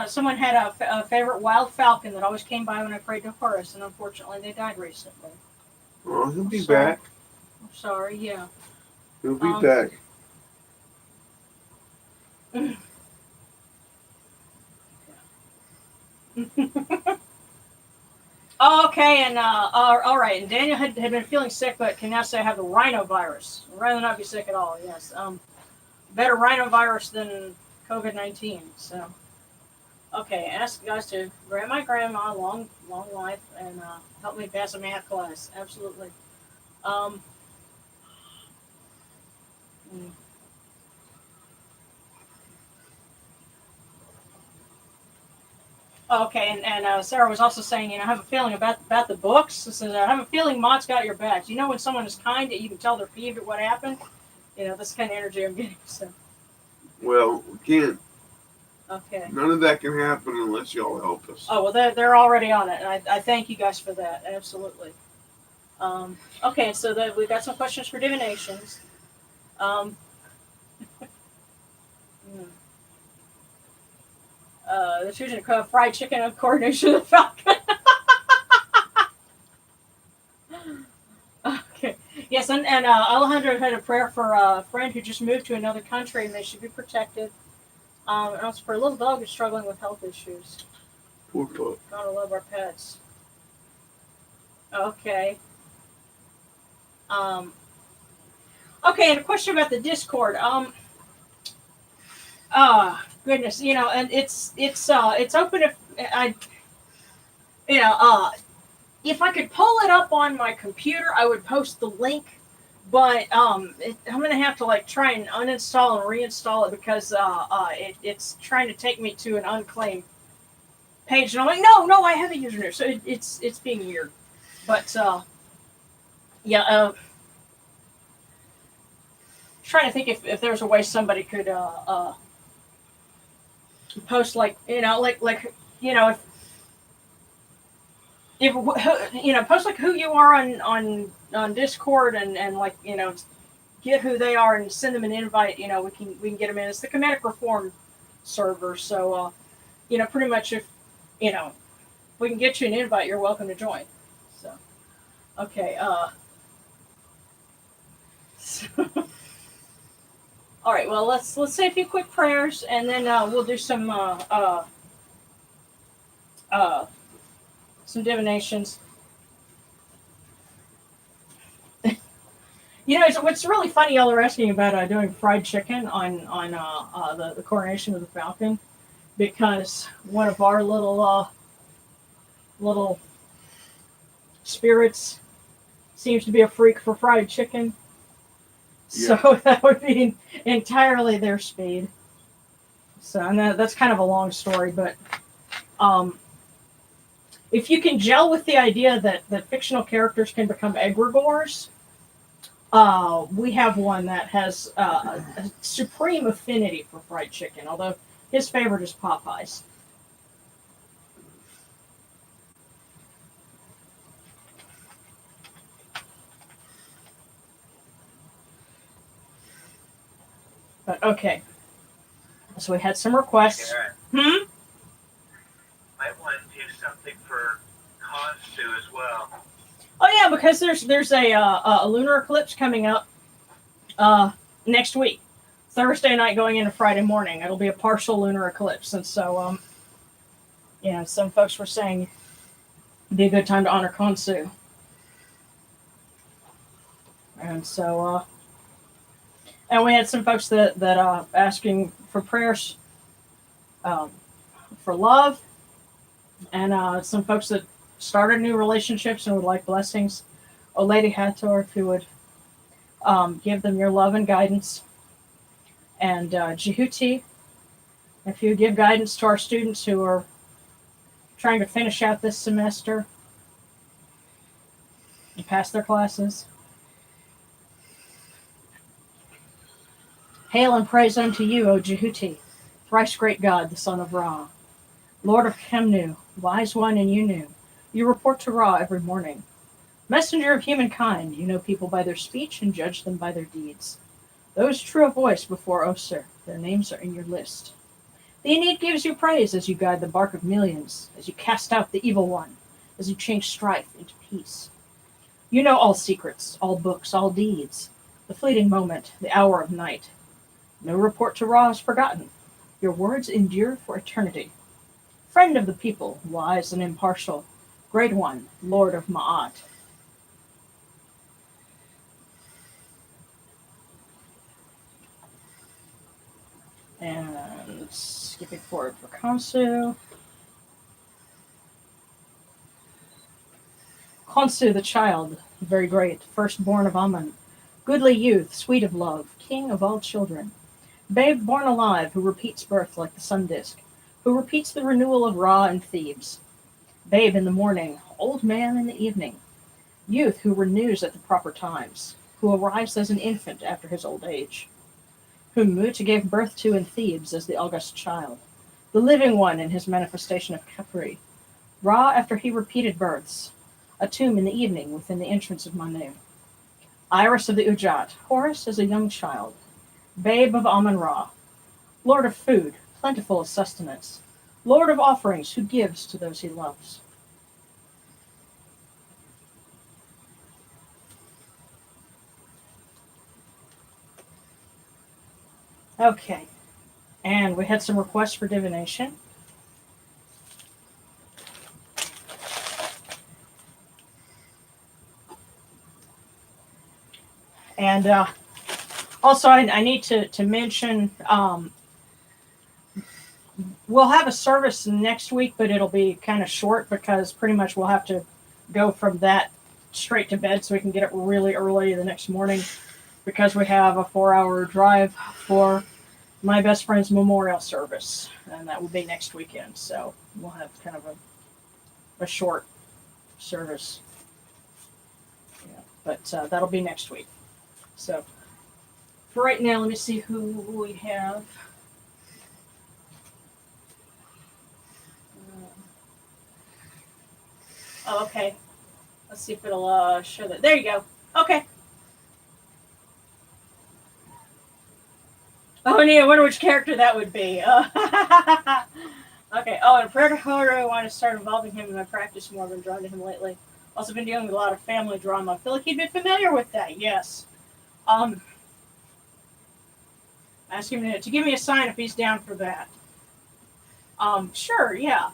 someone had a favorite wild falcon that always came by when I prayed to Horus, and unfortunately they died recently. Oh, he'll be Sorry. back. I'm sorry. Yeah. He'll be back. Oh, okay, and all right. And Daniel had been feeling sick, but can now say I have the rhinovirus. I'd rather not be sick at all. Yes. Better rhinovirus than COVID-19. So, okay. Ask you guys to grant my grandma long life and help me pass a math class. Absolutely. Um. mm. Okay, and Sarah was also saying, I have a feeling about the books. This is, I have a feeling Mott's got your back. You know when someone is kind, you can tell they're peeved at what happened. This kind of energy I'm getting. So. Well, we can't. Okay. None of that can happen unless y'all help us. Oh well, they're already on it, and I thank you guys for that. Absolutely. Okay, so we've got some questions for divinations. Um, they're choosing fried chicken and coordination of the falcon. Okay. Yes, and Alejandro had a prayer for a friend who just moved to another country, and they should be protected. And also for a little dog who's struggling with health issues. Poor pup. Gotta love our pets. Okay. Okay, and a question about the Discord. Goodness, and it's open if I could pull it up on my computer, I would post the link. But I'm gonna have to try and uninstall and reinstall it because it's trying to take me to an unclaimed page, and I'm like, no, I have a username, so it's being weird. But yeah, trying to think if there's a way somebody could post if post who you are on Discord and get who they are and send them an invite. We can get them in. It's the Kemetic Reform server, so pretty much if we can get you an invite, you're welcome to join. So okay, so, all right. Well, let's say a few quick prayers, and then we'll do some divinations. What's really funny. Y'all are asking about doing fried chicken on the coronation of the Falcon, because one of our little spirits seems to be a freak for fried chicken. Yeah. So that would be entirely their speed. So, and that's kind of a long story, but if you can gel with the idea that fictional characters can become egregores, we have one that has a supreme affinity for fried chicken, although his favorite is Popeyes. But okay. So we had some requests. Might want to do something for Khonsu as well. Oh yeah, because there's a lunar eclipse coming up next week, Thursday night going into Friday morning. It'll be a partial lunar eclipse, and so some folks were saying it'd be a good time to honor Khonsu, and so and we had some folks that asking for prayers for love, and some folks that started new relationships and would like blessings. O Lady Hathor, if you would give them your love and guidance. And Jehuti, if you give guidance to our students who are trying to finish out this semester and pass their classes. Hail and praise unto you, O Jehuti, thrice great God, the son of Ra. Lord of Kemnu, wise one and Unu, you report to Ra every morning. Messenger of humankind, you know people by their speech and judge them by their deeds. Those true of voice before Osir, their names are in your list. The Aeneid gives you praise as you guide the bark of millions, as you cast out the evil one, as you change strife into peace. You know all secrets, all books, all deeds, the fleeting moment, the hour of night. No report to Ra is forgotten. Your words endure for eternity. Friend of the people, wise and impartial, great one, Lord of Ma'at. And skipping forward for Khonsu. Khonsu the child, very great, firstborn of Amun, goodly youth, sweet of love, king of all children. Babe born alive, who repeats birth like the sun disk, who repeats the renewal of Ra and Thebes. Babe in the morning, old man in the evening. Youth who renews at the proper times, who arrives as an infant after his old age. Whom Mut gave birth to in Thebes as the august child, the living one in his manifestation of Khepri. Ra after he repeated births, a tomb in the evening within the entrance of Manu. Iris of the Ujat, Horus as a young child, babe of Amun-Ra, lord of food, plentiful of sustenance, lord of offerings who gives to those he loves. Okay, and we had some requests for divination. And also, I need to mention, we'll have a service next week, but it'll be kind of short because pretty much we'll have to go from that straight to bed so we can get it really early the next morning because we have a 4-hour drive for my best friend's memorial service, and that will be next weekend. So we'll have kind of a short service. Yeah, but that'll be next week. So for right now, let me see who we have. Oh, okay. Let's see if it'll show that. There you go. Okay. Oh, yeah, I wonder which character that would be. Okay. Oh, and prayer to Horus, I want to start involving him in my practice more. I've been drawn to him lately. Also been dealing with a lot of family drama. I feel like he'd be familiar with that. Yes. Ask him to give me a sign if he's down for that. Sure, yeah.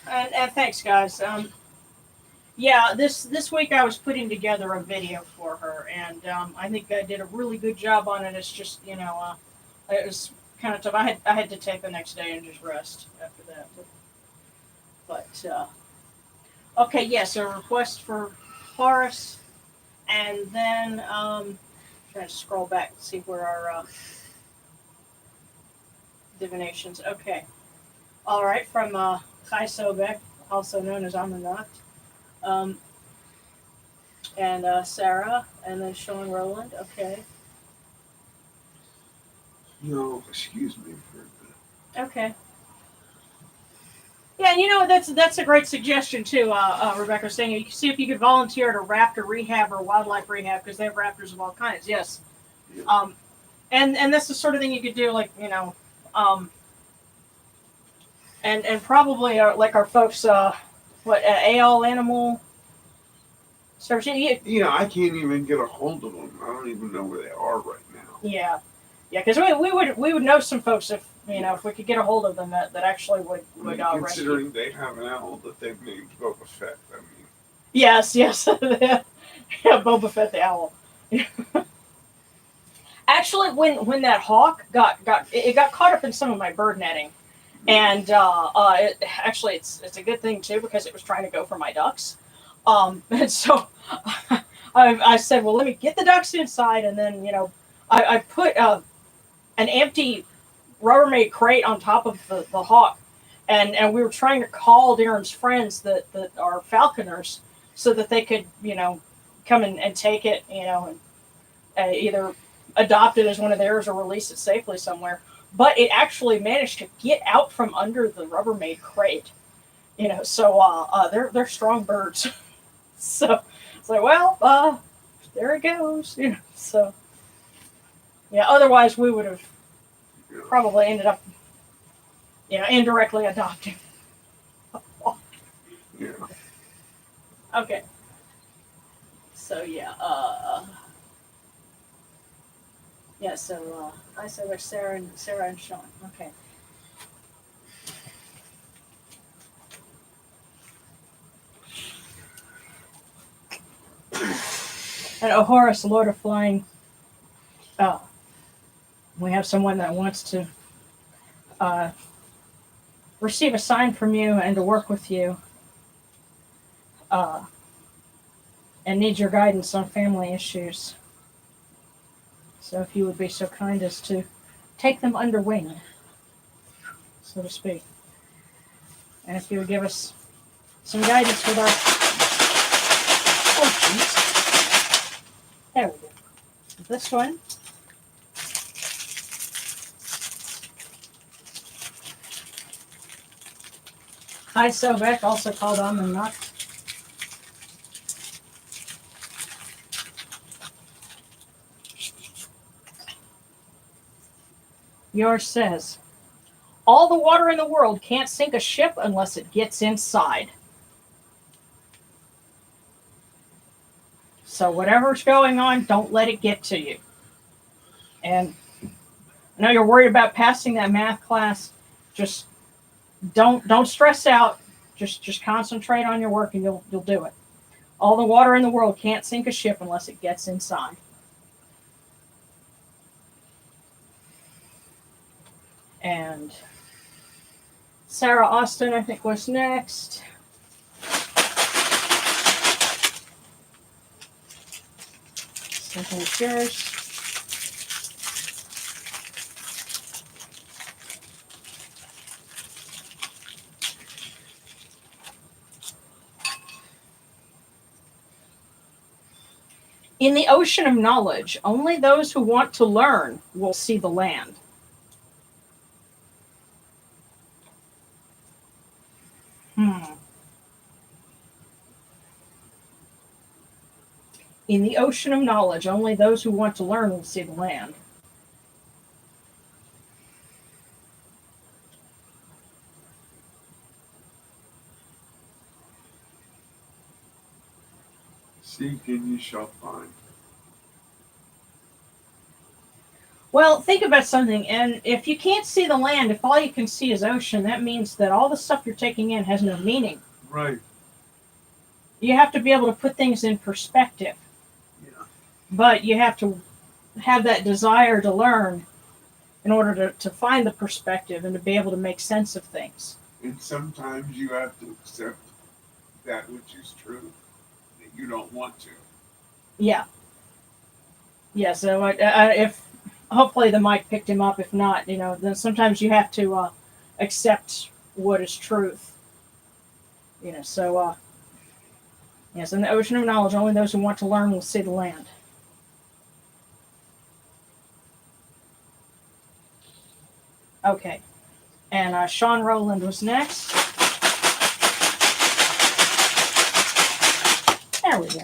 And thanks, guys. Yeah, this week I was putting together a video for her, and I think I did a really good job on it. It's just, it was kind of tough. I had to take the next day and just rest after that. But okay, yes, a request for Horus, and then trying to scroll back to see where our divinations. Okay, all right, from Kai Sobek, also known as Amunat. And Sarah, and then Sean Rowland. Okay. No, excuse me for a bit. Okay. Yeah, and that's a great suggestion too. Rebecca was saying you can see if you could volunteer at a raptor rehab or wildlife rehab because they have raptors of all kinds. Yes. Yeah. And that's the sort of thing you could do, like and probably like our folks, AL Animal So I can't even get a hold of them. I don't even know where they are right now. yeah, because we would know some folks if if we could get a hold of them that actually would considering rescue. they have an owl that they've named Boba Fett. I mean, Yes, yeah, Boba Fett the owl. Actually, when that hawk got caught up in some of my bird netting, and actually it's a good thing too because it was trying to go for my ducks, and so I said, well, let me get the ducks inside, and then I put an empty Rubbermaid crate on top of the hawk, and we were trying to call Darren's friends that are falconers so that they could come and take it and either adopt it as one of theirs or release it safely somewhere. But it actually managed to get out from under the Rubbermaid crate, so they're strong birds. So it's like, well, there it goes, So yeah, otherwise we would have probably ended up indirectly adopting. Yeah. Okay. So yeah, so I said there's Sarah and Sean. Okay. And Horus, Lord of Flying, we have someone that wants to receive a sign from you and to work with you, and needs your guidance on family issues. So if you would be so kind as to take them under wing, so to speak. And if you would give us some guidance with our... Oh, jeez. There we go. This one. Hi, Sobek, also called Amunnak. Yours says, all the water in the world can't sink a ship unless it gets inside. So whatever's going on, don't let it get to you. And I know you're worried about passing that math class. Just don't stress out. Just concentrate on your work and you'll do it. All the water in the world can't sink a ship unless it gets inside. And Sarah Austin, I think, was next. Something is yours. In the ocean of knowledge, only those who want to learn will see the land. In the ocean of knowledge, only those who want to learn will see the land. Seek and you shall find. Well, think about something, and if you can't see the land, if all you can see is ocean, that means that all the stuff you're taking in has no meaning. Right. You have to be able to put things in perspective. Yeah. But you have to have that desire to learn in order to find the perspective and to be able to make sense of things. And sometimes you have to accept that which is true that you don't want to. Yeah. Yeah, so if hopefully the mic picked him up. If not, then sometimes you have to accept what is truth. So yes, in the ocean of knowledge, only those who want to learn will see the land. Okay, and Sean Rowland was next. There we go.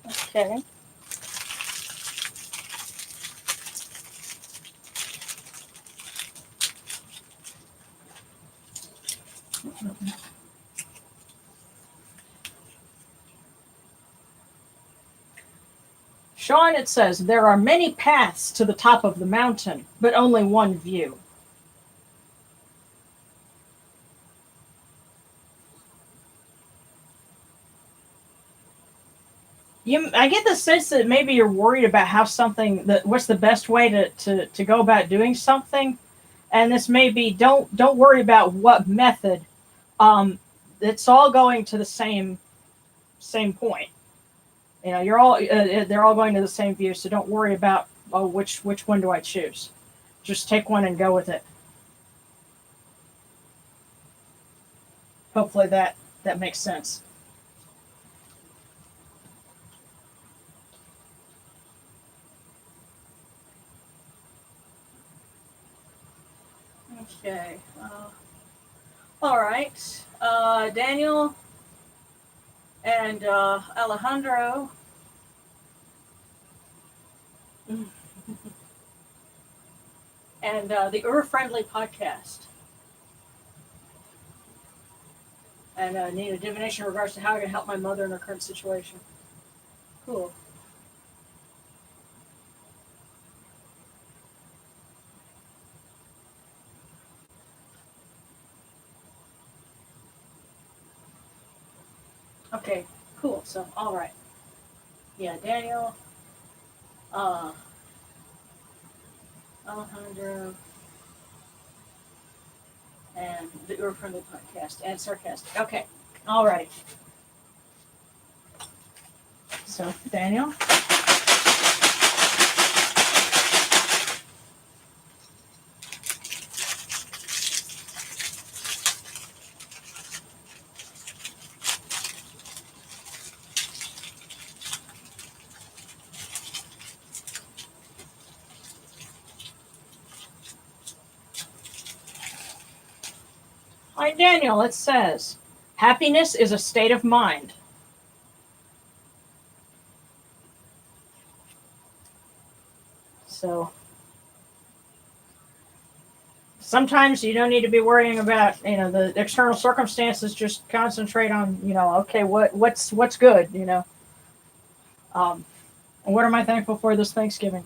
Okay. Sean, it says, there are many paths to the top of the mountain, but only one view. I get the sense that maybe you're worried about how what's the best way to go about doing something. And this may be, don't worry about what method. It's all going to the same point. You know, they're all going to the same view. So don't worry about, which one do I choose? Just take one and go with it. Hopefully that makes sense. Okay. All right. Daniel and Alejandro. And the Ur-Friendly podcast. And need a divination in regards to how I can help my mother in her current situation. Cool. Okay, cool. So, all right. Yeah, Daniel, Alejandro, and the Ur-Friendly podcast, and Sarcastic. Okay, all right. So, Daniel. Hi, Daniel, it says, happiness is a state of mind. So, sometimes you don't need to be worrying about, the external circumstances. Just concentrate on, okay, what's good, And what am I thankful for this Thanksgiving?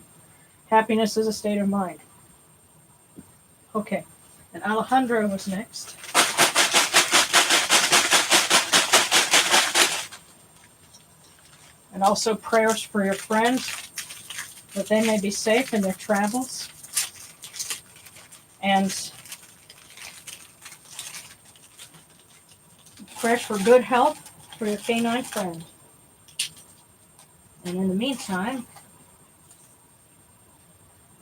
Happiness is a state of mind. Okay, and Alejandro was next. And also prayers for your friends, that they may be safe in their travels. And prayers for good health for your canine friend. And in the meantime,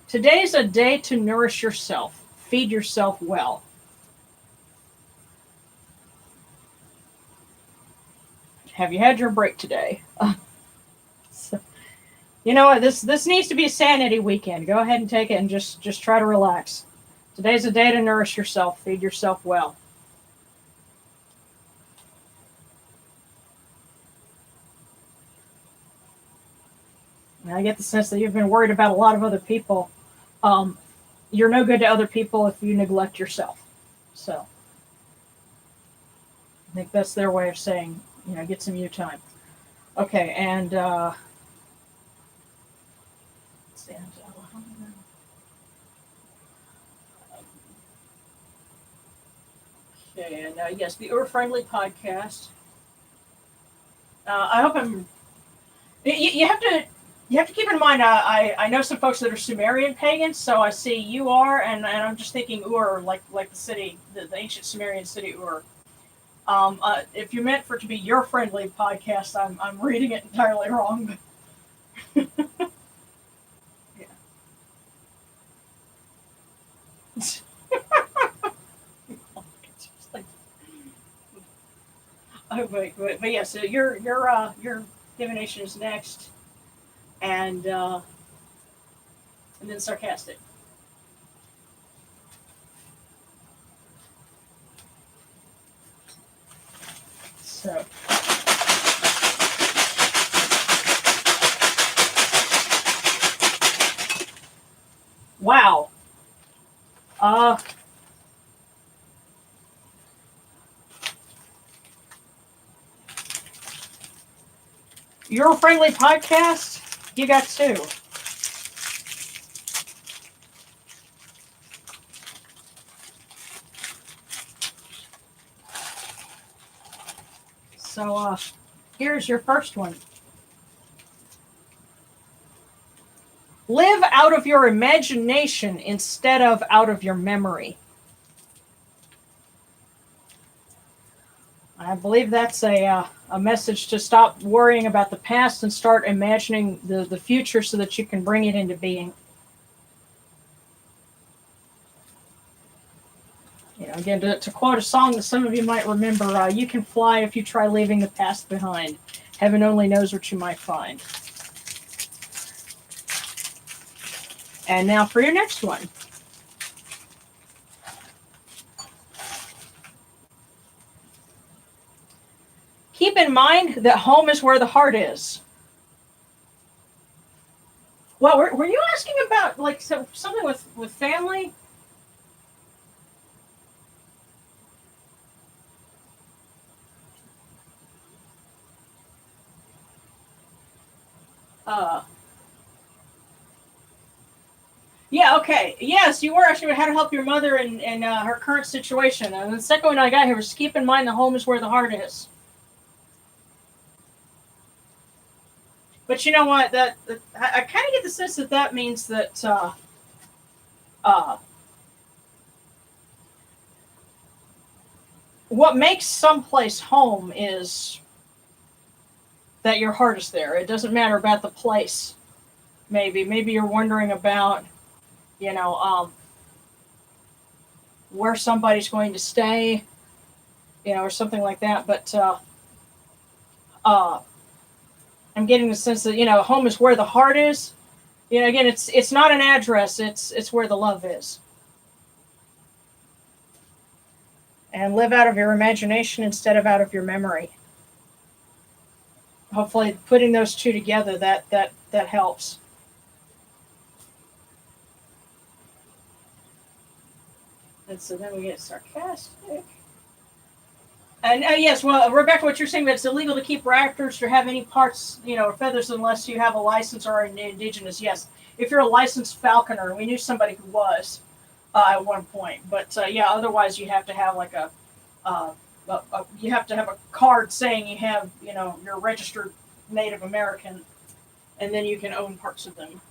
today's a day to nourish yourself. Feed yourself well. Have you had your break today? So, you know what? This needs to be a sanity weekend. Go ahead and take it and just try to relax. Today's a day to nourish yourself. Feed yourself well. And I get the sense that you've been worried about a lot of other people. You're no good to other people if you neglect yourself. So I think that's their way of saying, get some you time. Okay, and let's see. Okay, and yes, the Ur-Friendly podcast. I hope I'm. You have to keep in mind. I know some folks that are Sumerian pagans, so I see you are, and I'm just thinking Ur, like the city, the ancient Sumerian city Ur. If you meant for it to be your friendly podcast, I'm reading it entirely wrong. But yeah. But yeah. So your divination is next, and then Sarcastic. So. Wow. Your friendly podcast, You got two. So, here's your first one. Live out of your imagination instead of out of your memory. I believe that's a message to stop worrying about the past and start imagining the future so that you can bring it into being. You know, again, to quote a song that some of you might remember, you can fly if you try leaving the past behind. Heaven only knows what you might find. And now for your next one. Keep in mind that home is where the heart is. Well, were you asking about like something with family? Yeah, okay. Yes, you were asking how to help your mother in her current situation. And the second one I got here was keep in mind the home is where the heart is. But you know what? That I kind of get the sense that means that what makes someplace home is that your heart is there. It doesn't matter about the place. Maybe you're wondering about, you know, where somebody's going to stay, you know, or something like that. But I'm getting the sense that, you know, home is where the heart is. You know, again, it's not an address. It's where the love is. And live out of your imagination instead of out of your memory. Hopefully, putting those two together that helps. And so then we get sarcastic. And yes, well, Rebecca, what you're saying that it's illegal to keep raptors or have any parts, you know, or feathers unless you have a license or are indigenous. Yes, if you're a licensed falconer, we knew somebody who was at one point. But yeah, otherwise you have to have like you have to have a card saying you have, you know, you're a registered Native American, and then you can own parts of them.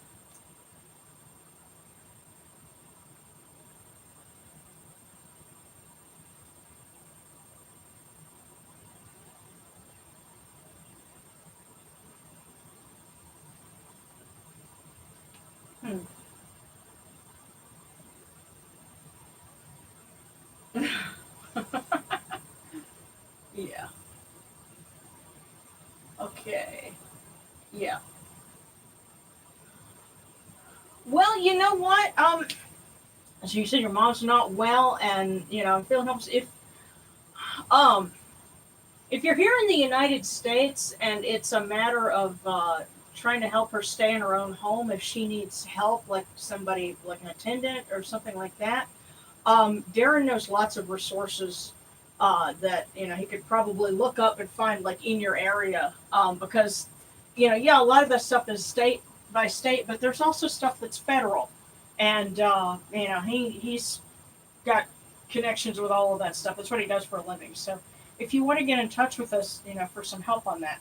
Yeah. Okay. Yeah. Well, you know what? As you said, your mom's not well, and you know, I'm feeling helpless. Um, if you're here in the United States and it's a matter of trying to help her stay in her own home, if she needs help, like somebody, like an attendant or something like that, Darren knows lots of resources that you know he could probably look up and find like in your area because you know yeah a lot of that stuff is state by state, but there's also stuff that's federal, and you know he's got connections with all of that stuff. That's what he does for a living. So if you want to get in touch with us, you know, for some help on that,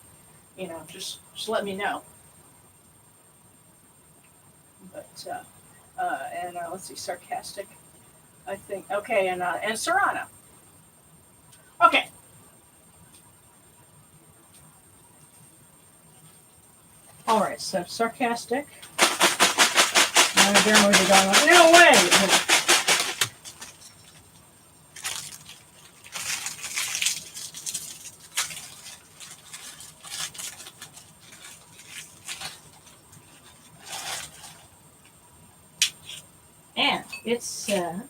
you know, just let me know. But and let's see, sarcastic. I think okay, and Sarana. Okay. All right, so sarcastic. Darren was going like, no way. And it says,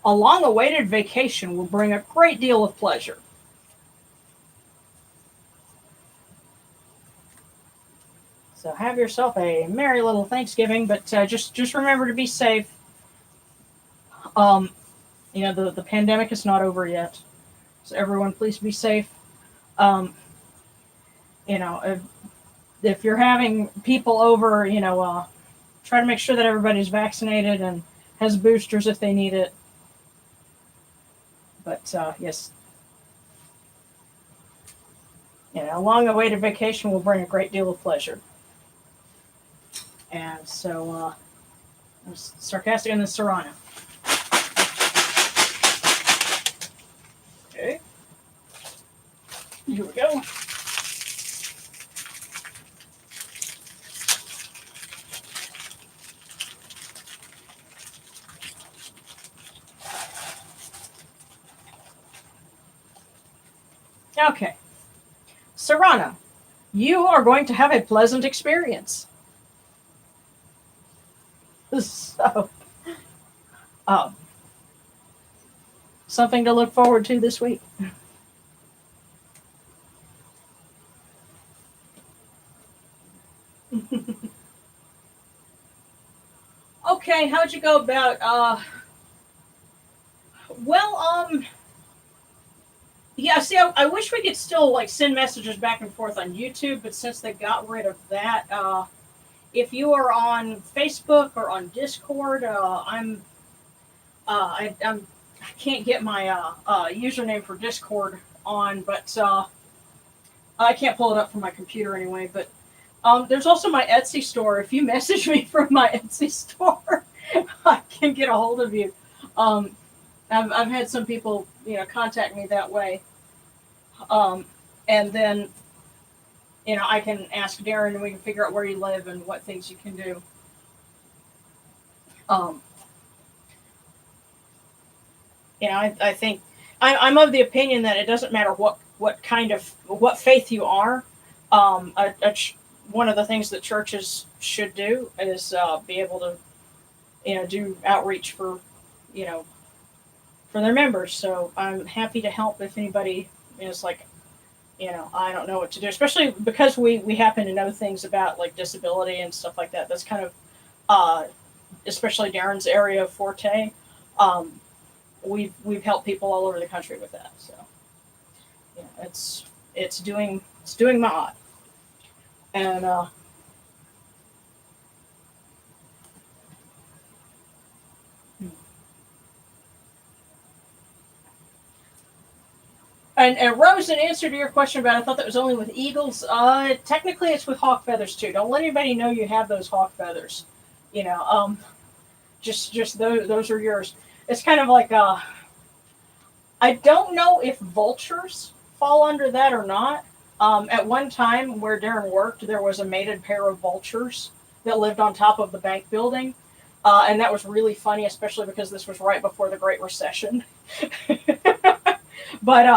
a long-awaited vacation will bring a great deal of pleasure. So have yourself a merry little Thanksgiving, but just remember to be safe. You know, the pandemic is not over yet. So everyone, please be safe. You if you're having people over, try to make sure that everybody's vaccinated and has boosters if they need it. But yes, a long-awaited vacation will bring a great deal of pleasure. And so, sarcastic and the Serrano. Okay. Here we go. Okay. Serrano, you are going to have a pleasant experience. So, something to look forward to this week. Okay, how'd you go about, yeah, see, I wish we could still, like, send messages back and forth on YouTube, but since they got rid of that, if you are on Facebook or on Discord, I can't get my username for Discord on, but I can't pull it up from my computer anyway. But there's also my Etsy store. If you message me from my Etsy store, I can get a hold of you. I've had some people, contact me that way. And then, I can ask Darren and we can figure out where you live and what things you can do. I think I'm of the opinion that it doesn't matter what faith you are. One of the things that churches should do is be able to, do outreach for their members. So I'm happy to help if anybody is like, I don't know what to do, especially because we happen to know things about like disability and stuff like that. That's kind of, especially Darren's area of forte. We've helped people all over the country with that. So, it's doing my odd. And And Rose, in answer to your question about I thought that was only with eagles, technically it's with hawk feathers too. Don't let anybody know you have those hawk feathers. Just those are yours. It's kind of like I don't know if vultures fall under that or not. At one time where Darren worked, there was a mated pair of vultures that lived on top of the bank building. And that was really funny, especially because this was right before the Great Recession. But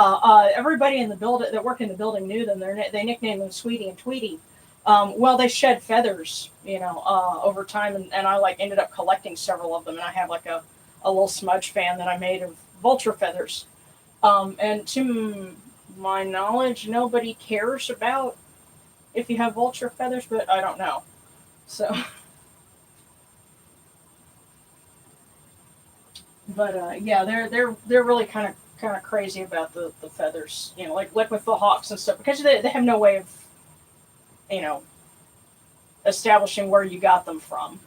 everybody in the building that worked in the building knew them. They nicknamed them Sweetie and Tweety. Well, they shed feathers, over time, and I ended up collecting several of them. And I have like a little smudge fan that I made of vulture feathers. And to my knowledge, nobody cares about if you have vulture feathers, but I don't know. So, but yeah, they're really kind of crazy about the feathers, like with the hawks and stuff, because they have no way of, establishing where you got them from,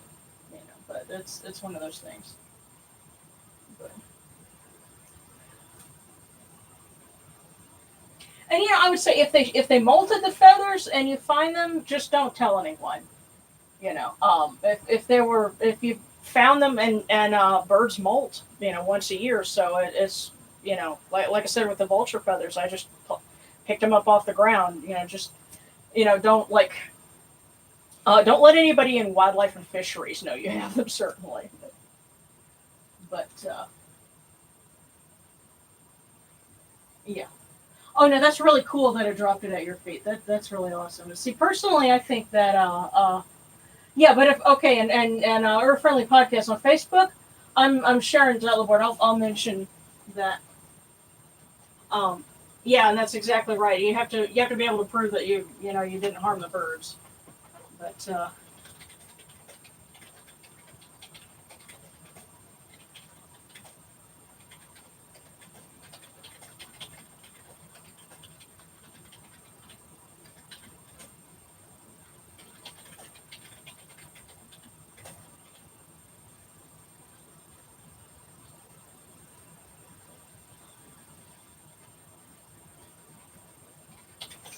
but it's one of those things. But, and I would say if they molted the feathers and you find them, just don't tell anyone. If you found them and birds molt, once a year, so it's like I said with the vulture feathers, I just picked them up off the ground. Don't don't let anybody in wildlife and fisheries know you have them, certainly. But yeah. Oh no, that's really cool that it dropped it at your feet. That's really awesome. See, personally, I think that yeah, but and Earth Friendly Podcast on Facebook, I'm sharing Zeldaboard. I'll mention that. Yeah, and that's exactly right. You have to be able to prove that you didn't harm the birds. But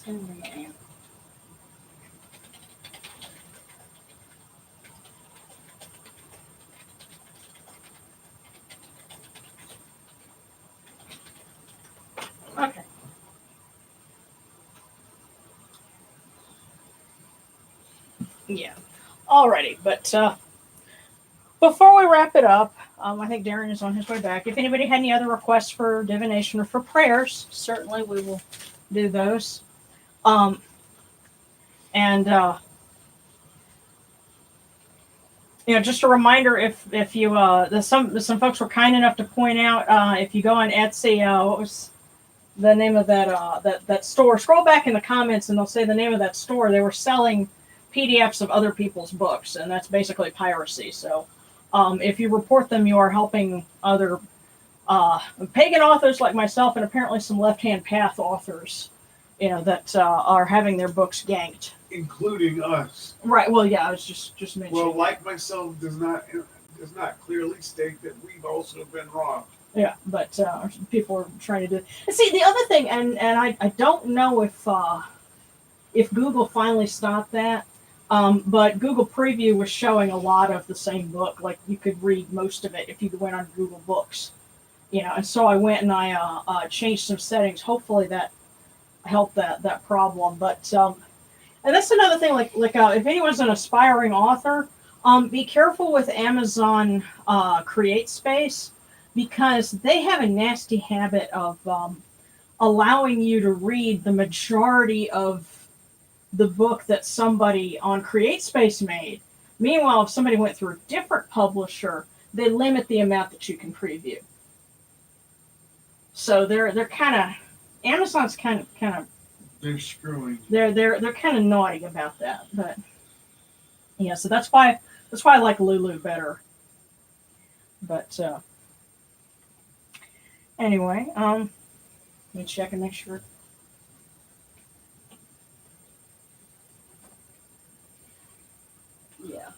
Okay. Yeah. Alrighty, but before we wrap it up, I think Darren is on his way back. If anybody had any other requests for divination or for prayers, certainly we will do those. And just a reminder, if you some folks were kind enough to point out, if you go on Etsy, what was the name of that store? Scroll back in the comments, and they'll say the name of that store. They were selling PDFs of other people's books, and that's basically piracy. So, if you report them, you are helping other pagan authors like myself, and apparently some left-hand path authors, that are having their books ganked. Including us. Right. Well, yeah, I was just mentioning. Well, like myself does not clearly state that we've also been robbed. Yeah, but people are trying to do. And see, the other thing, and I don't know if Google finally stopped that, but Google Preview was showing a lot of the same book. Like you could read most of it if you went on Google Books, And so I went and I changed some settings. Hopefully that helped that problem. But and that's another thing. Like if anyone's an aspiring author, be careful with Amazon Create Space, because they have a nasty habit of allowing you to read the majority of the book that somebody on CreateSpace made. Meanwhile, if somebody went through a different publisher, they limit the amount that you can preview. So they're kind of, Amazon's kind of they're screwing. They're kind of naughty about that. But yeah, so that's why I like Lulu better. But anyway, let me check and make sure. Yeah.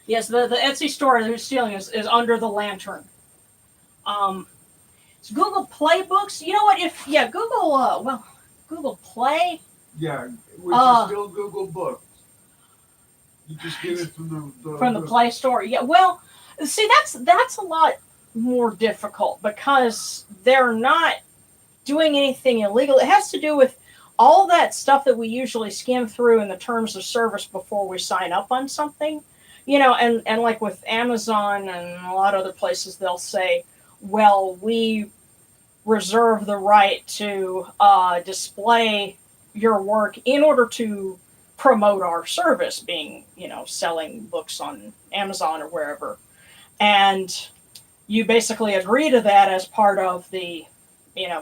Yes, the Etsy store they're stealing is under the lantern. It's Google Play Books. You know what? Google Play. Yeah, which is still Google Books. You just get it from the Play Store. Yeah. Well, see, that's a lot more difficult because they're not doing anything illegal. It has to do with all that stuff that we usually skim through in the terms of service before we sign up on something, and like with Amazon and a lot of other places, they'll say, well, we reserve the right to display your work in order to promote our service, being, selling books on Amazon or wherever. And you basically agree to that as part of the,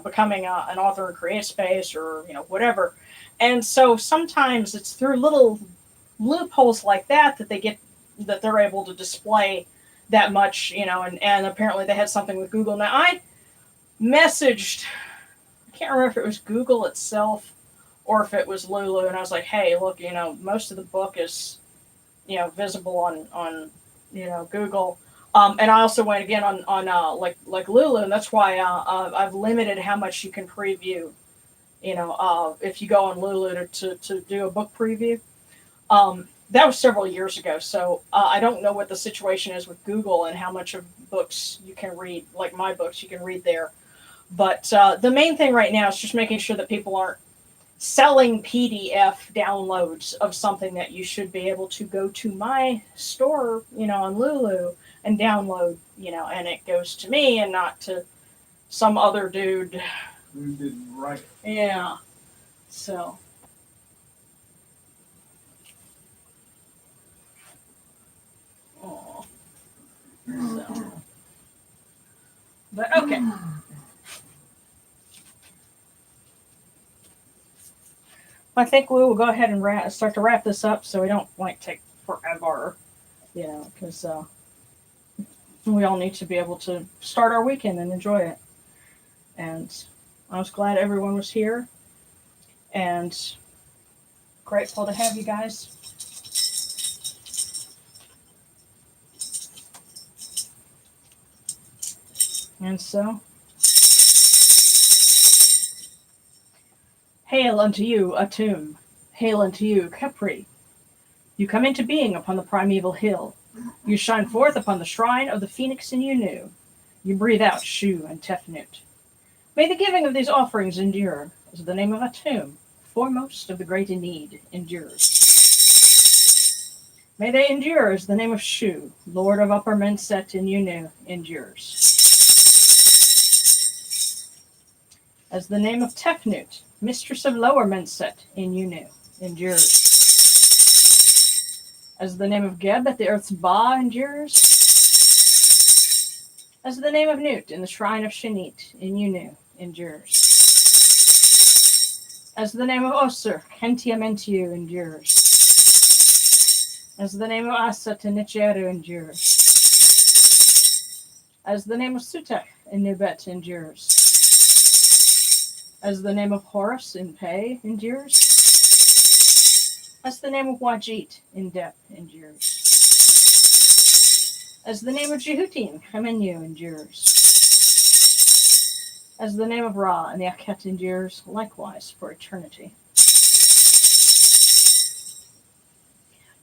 becoming an author in CreateSpace or, whatever. And so sometimes it's through little loopholes like that that they're able to display that much, and apparently they had something with Google. Now I messaged, I can't remember if it was Google itself or if it was Lulu, and I was like, hey, look, most of the book is, visible on Google. And I also went again on like Lulu, and that's why I've limited how much you can preview. If you go on Lulu to do a book preview, that was several years ago. So I don't know what the situation is with Google and how much of books you can read, like my books, you can read there. But the main thing right now is just making sure that people aren't selling PDF downloads of something that you should be able to go to my store, on Lulu and download, and it goes to me and not to some other dude who didn't write it. Yeah. So. Oh. So. But okay. I think we will go ahead and start to wrap this up so we don't take forever, because we all need to be able to start our weekend and enjoy it. And I was glad everyone was here and grateful to have you guys. And so, Hail unto you, Atum. Hail unto you, Khepri. You come into being upon the primeval hill. You shine forth upon the shrine of the phoenix in Unu. You breathe out Shu and Tefnut. May the giving of these offerings endure, as the name of Atum, foremost of the great in need, endures. May they endure as the name of Shu, Lord of Upper Menset in Unu, endures. As the name of Tefnut, Mistress of Lower Menset in Unu, endures. As the name of Geb at the earth's Ba endures. As the name of Nut in the shrine of Shanit in Unu endures. As the name of Osir, Kentiamentiu endures. As the name of Asat in Nicheru endures. As the name of Sutek in Nubet endures. As the name of Horus in Pe endures. As the name of Wajit in Dep endures. As the name of Jehuti in Chemenu endures. As the name of Ra in the Akhet endures, likewise for eternity.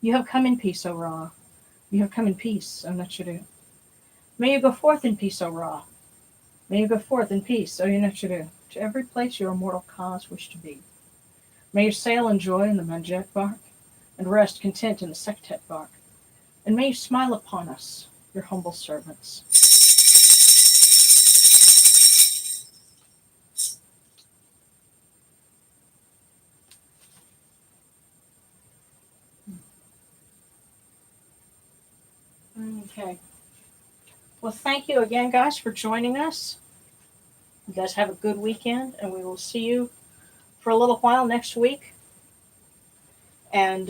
You have come in peace, O Ra. You have come in peace, O Necheru. May you go forth in peace, O Ra. May you go forth in peace, O Necheru, to every place your immortal cause wish to be. May you sail in joy in the Manjet bark, and rest content in the Sektet bark. And may you smile upon us, your humble servants. Okay. Well, thank you again, guys, for joining us. You guys have a good weekend, and we will see you for a little while next week. And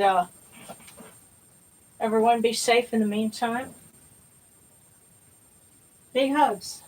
everyone be safe in the meantime. Big hugs.